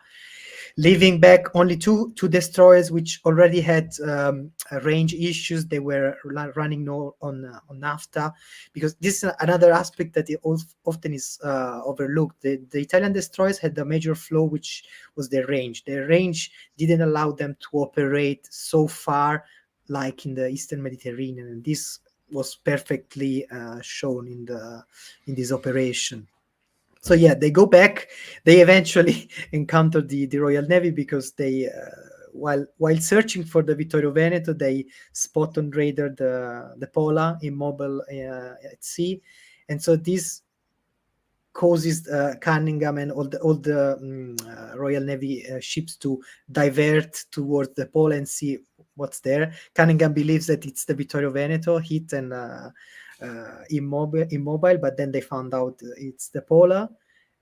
leaving back only two destroyers which already had range issues. They were running on naphtha, because this is another aspect that often is overlooked. The Italian destroyers had a major flaw, which was their range. Their range didn't allow them to operate so far like in the Eastern Mediterranean, and this was perfectly shown in this operation. So yeah, they go back. They eventually encounter the Royal Navy, because they while searching for the Vittorio Veneto, they spot on radar the Pola immobile at sea, and so this causes Cunningham and all the Royal Navy ships to divert towards the Pola and see what's there. Cunningham believes that it's the Vittorio Veneto hit and immobile, but then they found out it's the Pola.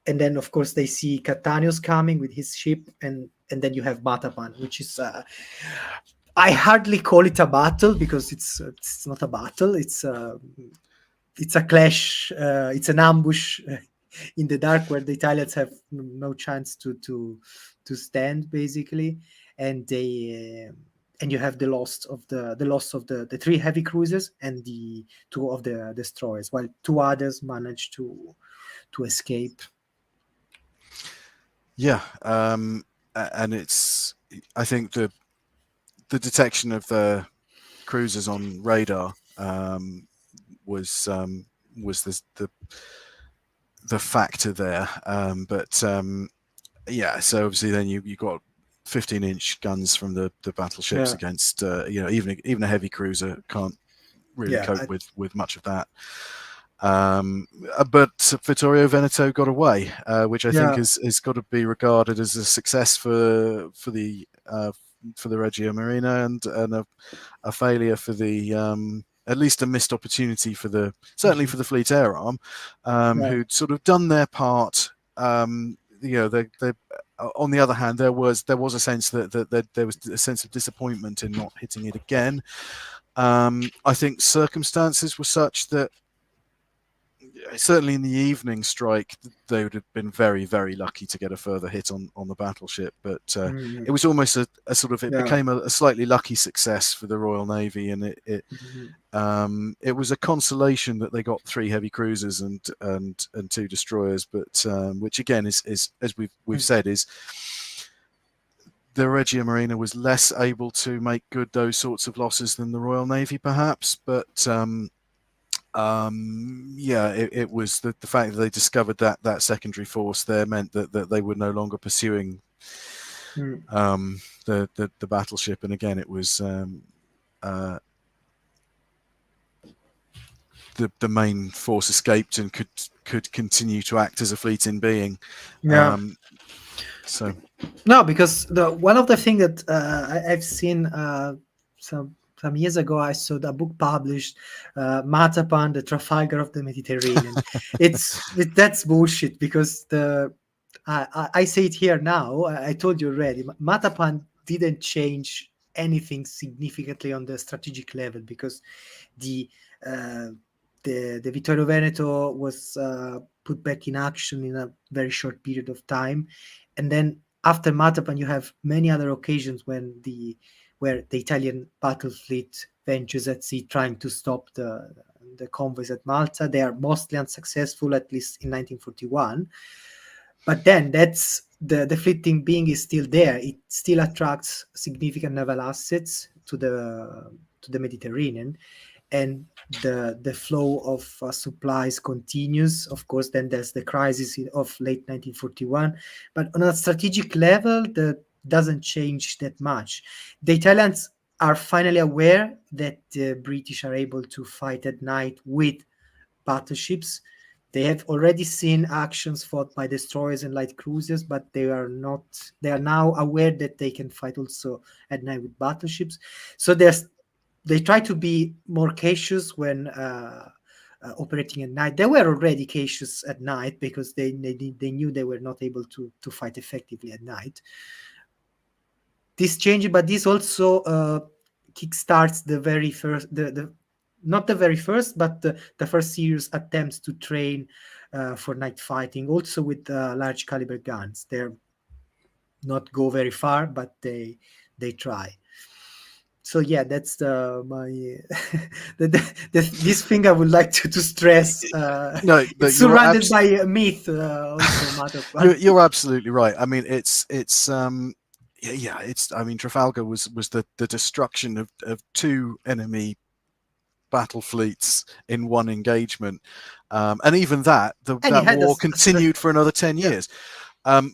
And then of course they see Catanius coming with his ship, and then you have Matapan, which is I hardly call it a battle, because it's not a battle. It's a clash. It's an ambush in the dark, where the Italians have no chance to stand, basically, and they and you have the loss of the three heavy cruisers and the two of the destroyers, while two others managed to escape. Yeah, and I think the detection of the cruisers on radar was the factor there. Yeah, so obviously then you got 15-inch guns from the battleships against even a heavy cruiser can't really cope with much of that. But Vittorio Veneto got away, which I think has got to be regarded as a success for the Regia Marina, and a failure for the at least a missed opportunity for certainly for the Fleet Air Arm, who'd sort of done their part. They on the other hand, there was a sense that there was a sense of disappointment in not hitting it again. I think circumstances were such that certainly in the evening strike, they would have been very, very lucky to get a further hit on the battleship. But it was almost a sort of, it became a slightly lucky success for the Royal Navy, and it was a consolation that they got three heavy cruisers and two destroyers. But which again is as we've said, is the Regia Marina was less able to make good those sorts of losses than the Royal Navy, perhaps, but. It was the fact that they discovered that secondary force there meant that they were no longer pursuing the battleship, and again it was the main force escaped and could continue to act as a fleet in being. So no, because one of the things that I've seen some years ago, I saw a book published, Matapan, the Trafalgar of the Mediterranean. That's bullshit, because I say it here now. I told you already. Matapan didn't change anything significantly on the strategic level, because the Vittorio Veneto was put back in action in a very short period of time, and then after Matapan, you have many other occasions where the Italian battle fleet ventures at sea trying to stop the convoys at Malta. They are mostly unsuccessful, at least in 1941. But then that's the fleet being is still there. It still attracts significant naval assets to the Mediterranean, and the flow of supplies continues. Of course, then there's the crisis of late 1941. But on a strategic level, that doesn't change that much. The Italians are finally aware that the British are able to fight at night with battleships. They have already seen actions fought by destroyers and light cruisers, but they are not. They are now aware that they can fight also at night with battleships. So they try to be more cautious when operating at night. They were already cautious at night because they knew they were not able to fight effectively at night. This change, but this also kickstarts the very first the not the very first, but the first serious attempts to train for night fighting, also with large caliber guns. They're not go very far, but they try. So yeah, that's my this thing I would like to stress. No, It's that you're surrounded by a myth, also matter, but you're absolutely right. I mean, it's yeah, yeah, it's, I mean, Trafalgar was the destruction of two enemy battle fleets in one engagement, and even that and it that had war a certain, continued for another 10 yeah. years.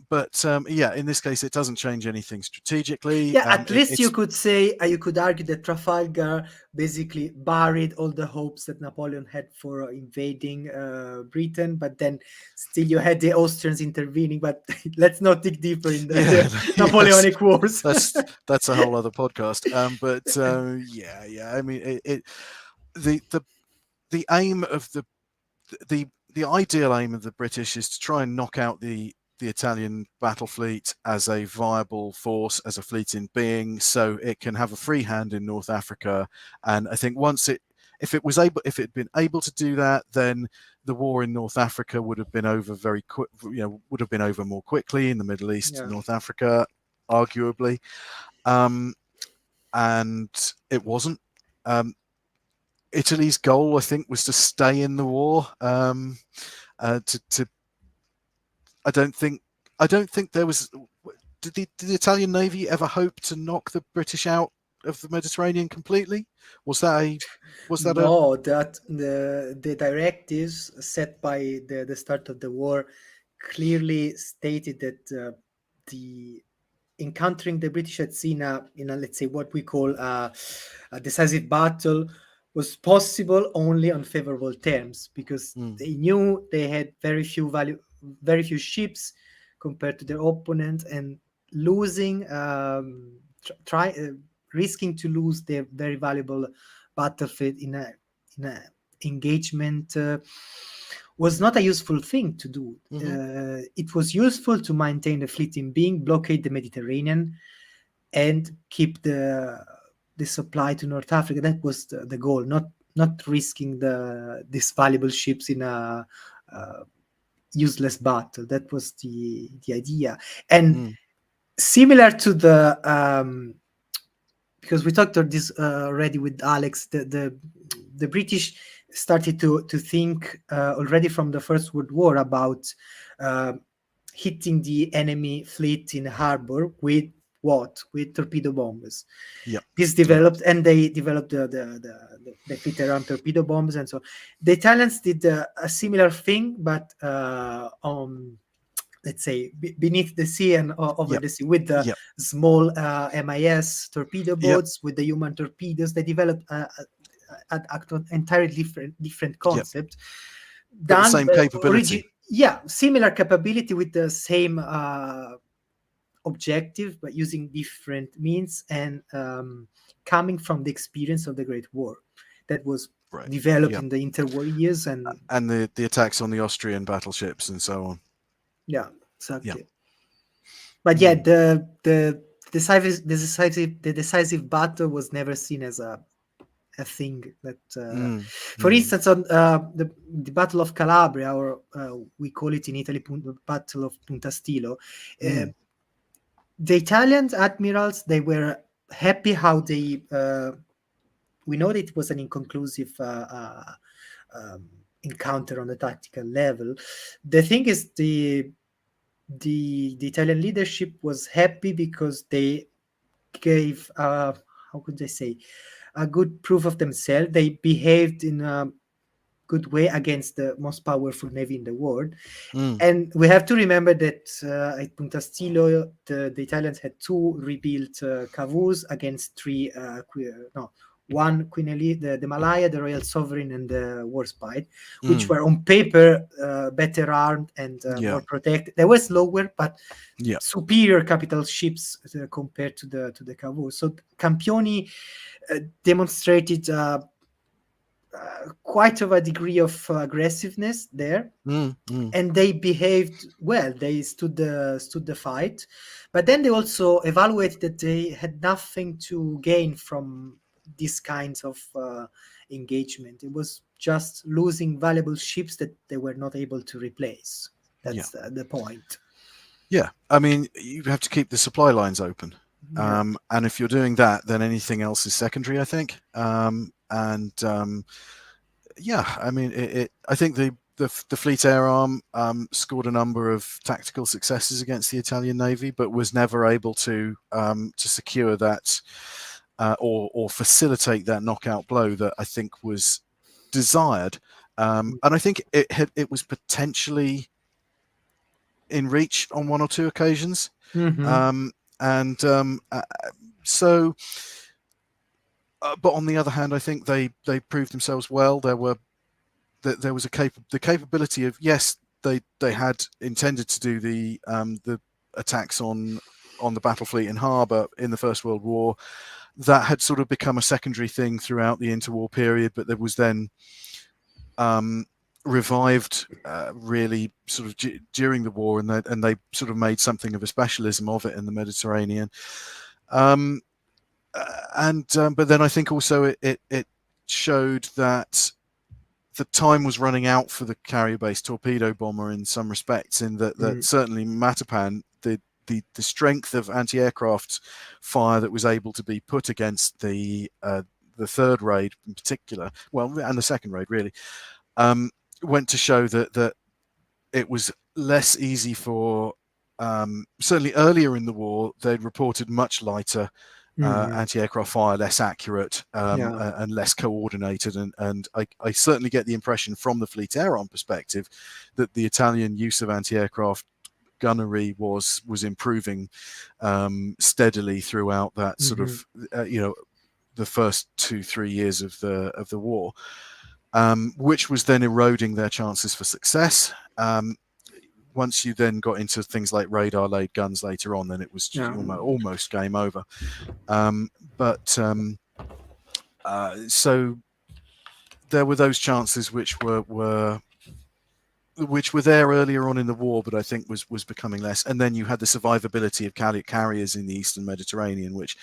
But yeah, in this case, it doesn't change anything strategically. Yeah, at least you It's could say, you could argue that Trafalgar basically buried all the hopes that Napoleon had for invading Britain, but then still you had the Austrians intervening. But let's not dig deeper in yeah, the yes, Napoleonic Wars. that's a whole other podcast. But yeah, yeah, I mean, the the the aim of the ideal aim of the British is to try and knock out the Italian battle fleet as a viable force, as a fleet in being, so it can have a free hand in North Africa. And I think if it had been able to do that, then the war in North Africa would have been over very quick. Would have been over more quickly in the Middle East, Yeah. North Africa, arguably. Um, and it wasn't. Um, Italy's goal, I think, was to stay in the war. To I don't think there was. Did the Italian Navy ever hope to knock the British out of the Mediterranean completely? Was that a was that a No, that the directives set by the start of the war clearly stated that the encountering the British at sea in a, let's say, what we call a decisive battle was possible only on favorable terms, because mm, they knew they had very few ships compared to their opponent, and losing, try risking to lose their very valuable battlefield in a engagement was not a useful thing to do. mhm, It was useful to maintain the fleet in being, blockade the Mediterranean, and keep the supply to North Africa. That was the goal, not risking these valuable ships in a useless battle. That was the idea. And mm, similar to the because we talked about this already with Alex, the British started to think already from the First World War about uh, hitting the enemy fleet in harbor with what? With torpedo bombers. yep, This yep, developed, and they developed the fleet around torpedo bombs, and so the Italians did a similar thing, but on, let's say, beneath the sea and over yep, the sea, with the yep, small MIS torpedo yep, boats, with the human torpedoes. They developed an entirely different yep. concept. But the Done same capability. yeah, similar capability with the same objective, but using different means, and coming from the experience of the Great War that was Right. developed Yeah. in the interwar years. And And the attacks on the Austrian battleships and so on. yeah, Yeah. exactly. But yeah, Mm, the decisive battle was never seen as a thing that, mm, for mm, instance, on the Battle of Calabria, or we call it in Italy Battle of Punta Stilo, uh, mm, the Italian admirals, they were happy how they. We know that it was an inconclusive encounter on the tactical level. The thing is, the Italian leadership was happy because they gave, how could I say, a good proof of themselves. They behaved in a good way against the most powerful navy in the world. Mm. And we have to remember that at Punta Stilio, the Italians had two rebuilt cavus against three, no, one Queen Elizabeth, the Malaya, the Royal Sovereign, and the Warspite, which Mm. were on paper better armed and Yeah. more protected. They were slower, but Yeah. superior capital ships compared to the cavus. So Campioni demonstrated quite of a degree of aggressiveness there, Mm. Mm. and they behaved well. They stood the fight, but then they also evaluated that they had nothing to gain from these kinds of engagement. It was just losing valuable ships that they were not able to replace. Yeah. That's the point. Yeah. I mean, you have to keep the supply lines open. Yeah. And if you're doing that, then anything else is secondary, I think. Yeah, I mean, I think the Fleet Air Arm scored a number of tactical successes against the Italian Navy, but was never able to secure that or facilitate that knockout blow that I think was desired. And I think it was potentially in reach on one or two occasions. Mm-hmm. And so, but on the other hand, I think they proved themselves well. There was the capability of, yes, they had intended to do the attacks on the battle fleet in harbour in the First World War. That had sort of become a secondary thing throughout the interwar period, but there was then revived really sort of during the war, and they sort of made something of a specialism of it in the Mediterranean. But then I think also it showed that the time was running out for the carrier-based torpedo bomber in some respects, in that certainly Matapan, the strength of anti-aircraft fire that was able to be put against the third raid in particular, well, and the second raid really, went to show that it was less easy for, certainly earlier in the war, they'd reported much lighter anti-aircraft fire, less accurate and less coordinated. And I certainly get the impression from the Fleet Air Arm perspective that the Italian use of anti-aircraft gunnery was improving steadily throughout that sort of, the first 2-3 years of the war. Which was then eroding their chances for success. Once you then got into things like radar-laid guns later on, then it was almost game over. So there were those chances which were there earlier on in the war, but I think was becoming less. And then you had the survivability of carriers in the Eastern Mediterranean, which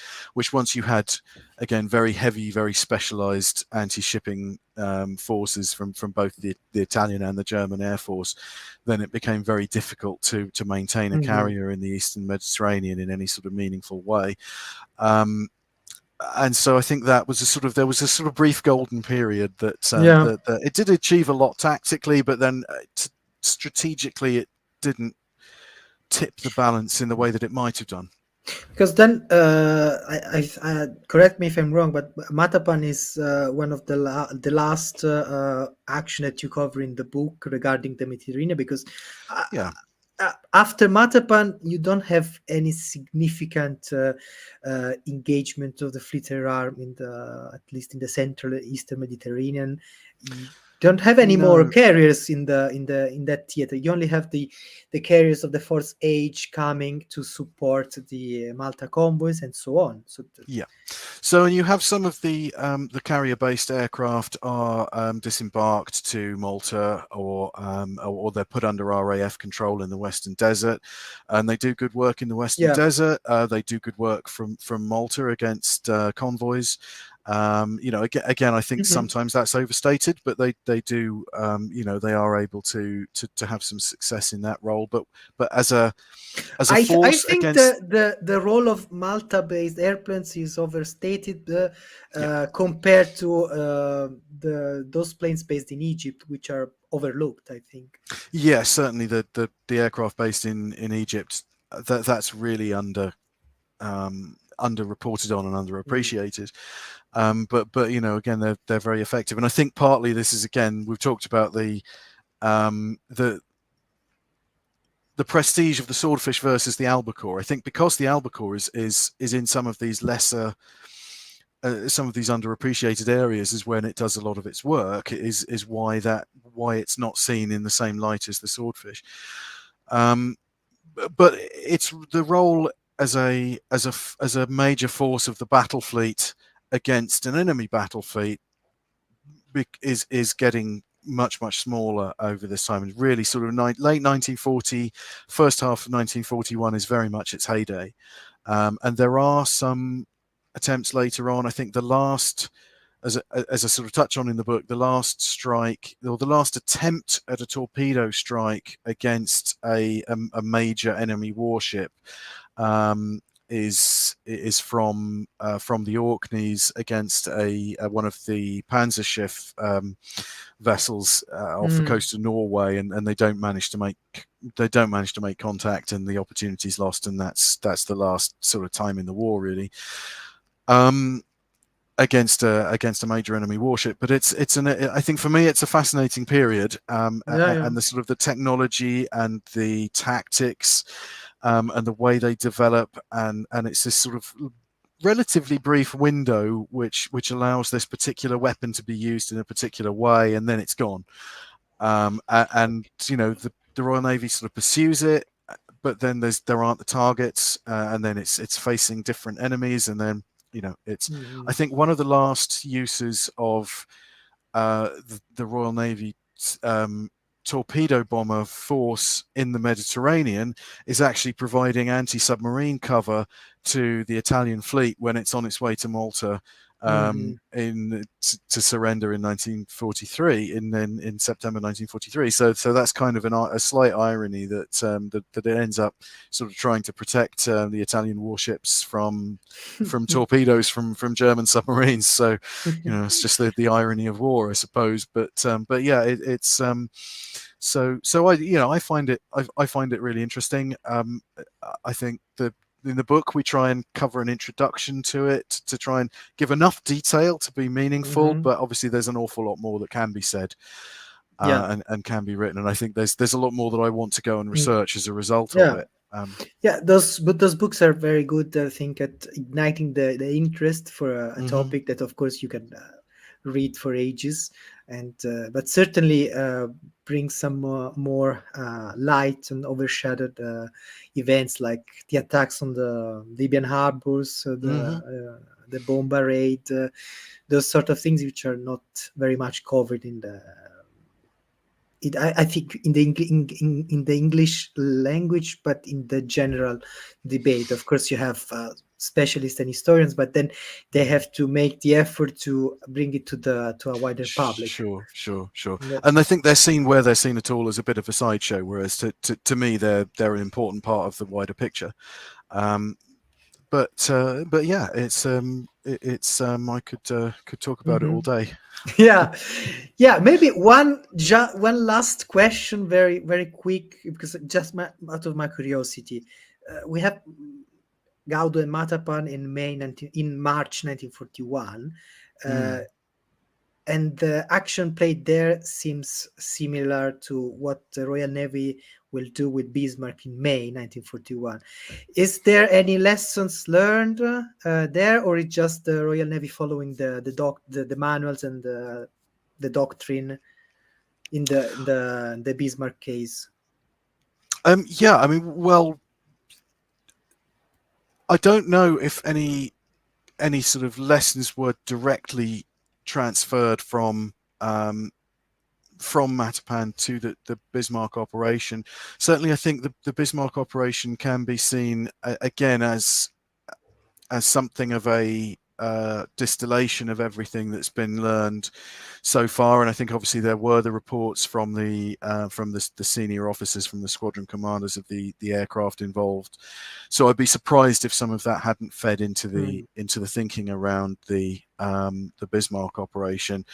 once you had, again, very heavy, very specialized anti-shipping forces from both the Italian and the German Air Force, then it became very difficult to maintain a carrier in the Eastern Mediterranean in any sort of meaningful way. And so I think there was a sort of brief golden period that it did achieve a lot tactically, but then strategically it didn't tip the balance in the way that it might have done. Because then, I correct me if I'm wrong, but Matapan is one of the last action that you cover in the book regarding the Mediterranean. Because after Matapan, you don't have any significant engagement of the Fleet Air Arm at least in the Central Eastern Mediterranean. You don't have any more carriers in that theater. You only have the carriers of the Force H coming to support the Malta convoys and so on. So you have some of the carrier-based aircraft are disembarked to Malta, or they're put under RAF control in the Western Desert, and they do good work in the Western Desert. They do good work from Malta against convoys. Again, I think sometimes that's overstated, but they do, they are able to have some success in that role. But as a force, I think against the role of Malta-based airplanes is overstated compared to those planes based in Egypt, which are overlooked, I think. Yeah, certainly the aircraft based in Egypt, that's really underreported on and underappreciated. But again, they're very effective, and I think partly this is, again, we've talked about the prestige of the swordfish versus the albacore. I think because the albacore is in some of these lesser, some of these underappreciated areas, is when it does a lot of its work. Is why it's not seen in the same light as the swordfish. But it's the role as a major force of the battle fleet against an enemy battle fleet is getting much smaller over this time, and really sort of late 1940, first half of 1941 is very much its heyday, and there are some attempts later on. I think the last, as I sort of touch on in the book, the last strike, or the last attempt at a torpedo strike against a major enemy warship, is from the Orkneys against one of the Panzerschiff vessels off the coast of Norway, and they don't manage to make contact, and the opportunity's lost, and that's the last sort of time in the war, really. Against a major enemy warship. But I think for me it's a fascinating period, and the sort of the technology and the tactics, and the way they develop, and it's this sort of relatively brief window which allows this particular weapon to be used in a particular way, and then it's gone. And the Royal Navy sort of pursues it, but then there aren't the targets, and then it's facing different enemies, and then it's I think one of the last uses of the Royal Navy torpedo bomber force in the Mediterranean is actually providing anti-submarine cover to the Italian fleet when it's on its way to Malta, to surrender in 1943, in September 1943. So that's kind of a slight irony that it ends up sort of trying to protect the Italian warships from torpedoes from German submarines. So it's just the irony of war, I suppose. But yeah, it's so I find it really interesting. I think in the book we try and cover an introduction to it to try and give enough detail to be meaningful, but obviously there's an awful lot more that can be said, and can be written, and I think there's a lot more that I want to go and research as a result of it. Those books are very good, I think, at igniting the interest for a topic that of course you can read for ages, and but certainly bring some more light and overshadowed events like the attacks on the Libyan harbors, the bomber raid, those sort of things which are not very much covered in the I think in the English language, but in the general debate. Of course, you have specialists and historians, but then they have to make the effort to bring it to a wider public. Sure. And I think they're seen at all as a bit of a sideshow, whereas to me they're an important part of the wider picture. But yeah, it's I could talk about it all day. Yeah. Maybe one last question, very very quick, because just out of my curiosity, we have Gaudo and Matapan in March 1941, and the action played there seems similar to what the Royal Navy will do with Bismarck in May 1941. Is there any lessons learned there, or is just the Royal Navy following the manuals and the doctrine in the Bismarck case? Yeah, I mean, well, I don't know if any sort of lessons were directly transferred from Matapan to the Bismarck operation. Certainly, I think the Bismarck operation can be seen again as something of a distillation of everything that's been learned so far. And I think obviously there were the reports from the senior officers, from the squadron commanders of the aircraft involved. So I'd be surprised if some of that hadn't fed into the thinking around the Bismarck operation.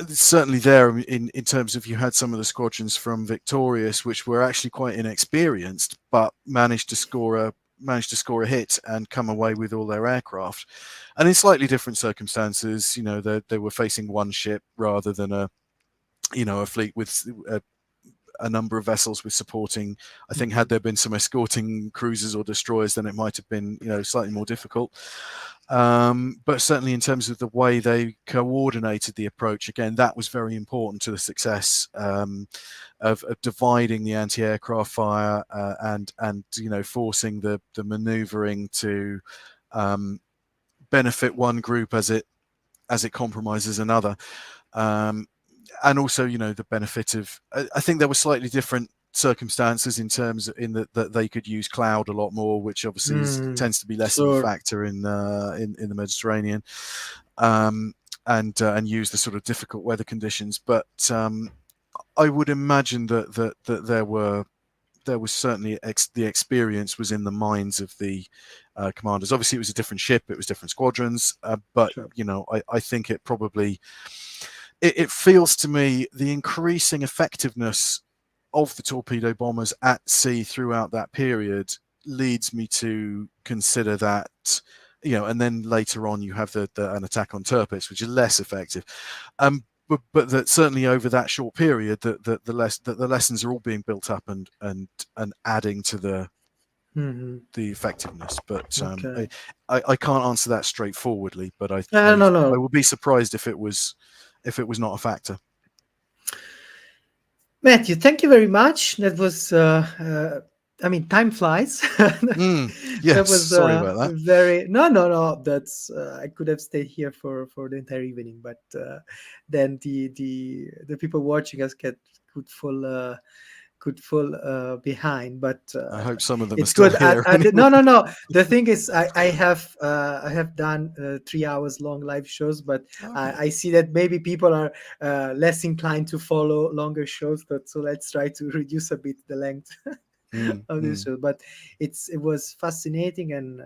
Certainly there in terms of, you had some of the squadrons from Victorious which were actually quite inexperienced but managed to score managed to score a hit and come away with all their aircraft. And in slightly different circumstances, they were facing one ship rather than a fleet with a number of vessels with supporting. I think had there been some escorting cruisers or destroyers, then it might have been slightly more difficult. But certainly in terms of the way they coordinated the approach, again, that was very important to the success of dividing the anti-aircraft fire and forcing the manoeuvring to benefit one group as it compromises another. And also, the benefit of, I think there were slightly different circumstances in terms that they could use cloud a lot more, which obviously tends to be less of a factor in the Mediterranean, and use the sort of difficult weather conditions. But I would imagine that there was certainly the experience was in the minds of the commanders. Obviously, it was a different ship, it was different squadrons, but sure. I think it probably. It feels to me the increasing effectiveness of the torpedo bombers at sea throughout that period leads me to consider that, and then later on you have an attack on Tirpitz, which is less effective. But that certainly over that short period, that the lessons are all being built up and adding to the effectiveness. But okay. I can't answer that straightforwardly. But I would be surprised if it was not a factor. Matthew, thank you very much. That was, time flies. Yes, that was, sorry about that. No. That's I could have stayed here for the entire evening, but then the people watching us could fall behind. But I hope some of them are still here. No. The thing is, I have done 3 hours long live shows, but I see that maybe people are less inclined to follow longer shows. So let's try to reduce a bit the length of this show. But it was fascinating and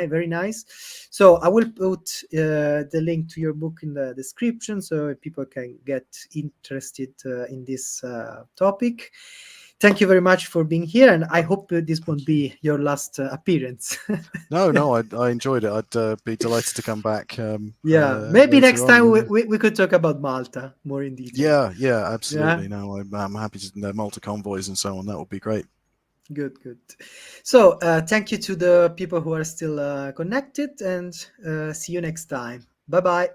very nice. So I will put the link to your book in the description so people can get interested in this topic. Thank you very much for being here, and I hope this won't be your last appearance. No, I enjoyed it. I'd be delighted to come back. Maybe next time we could talk about Malta more in detail. Yeah, absolutely. Yeah? No, I'm happy to Malta convoys and so on. That would be great. Good. So thank you to the people who are still connected, and see you next time. Bye-bye.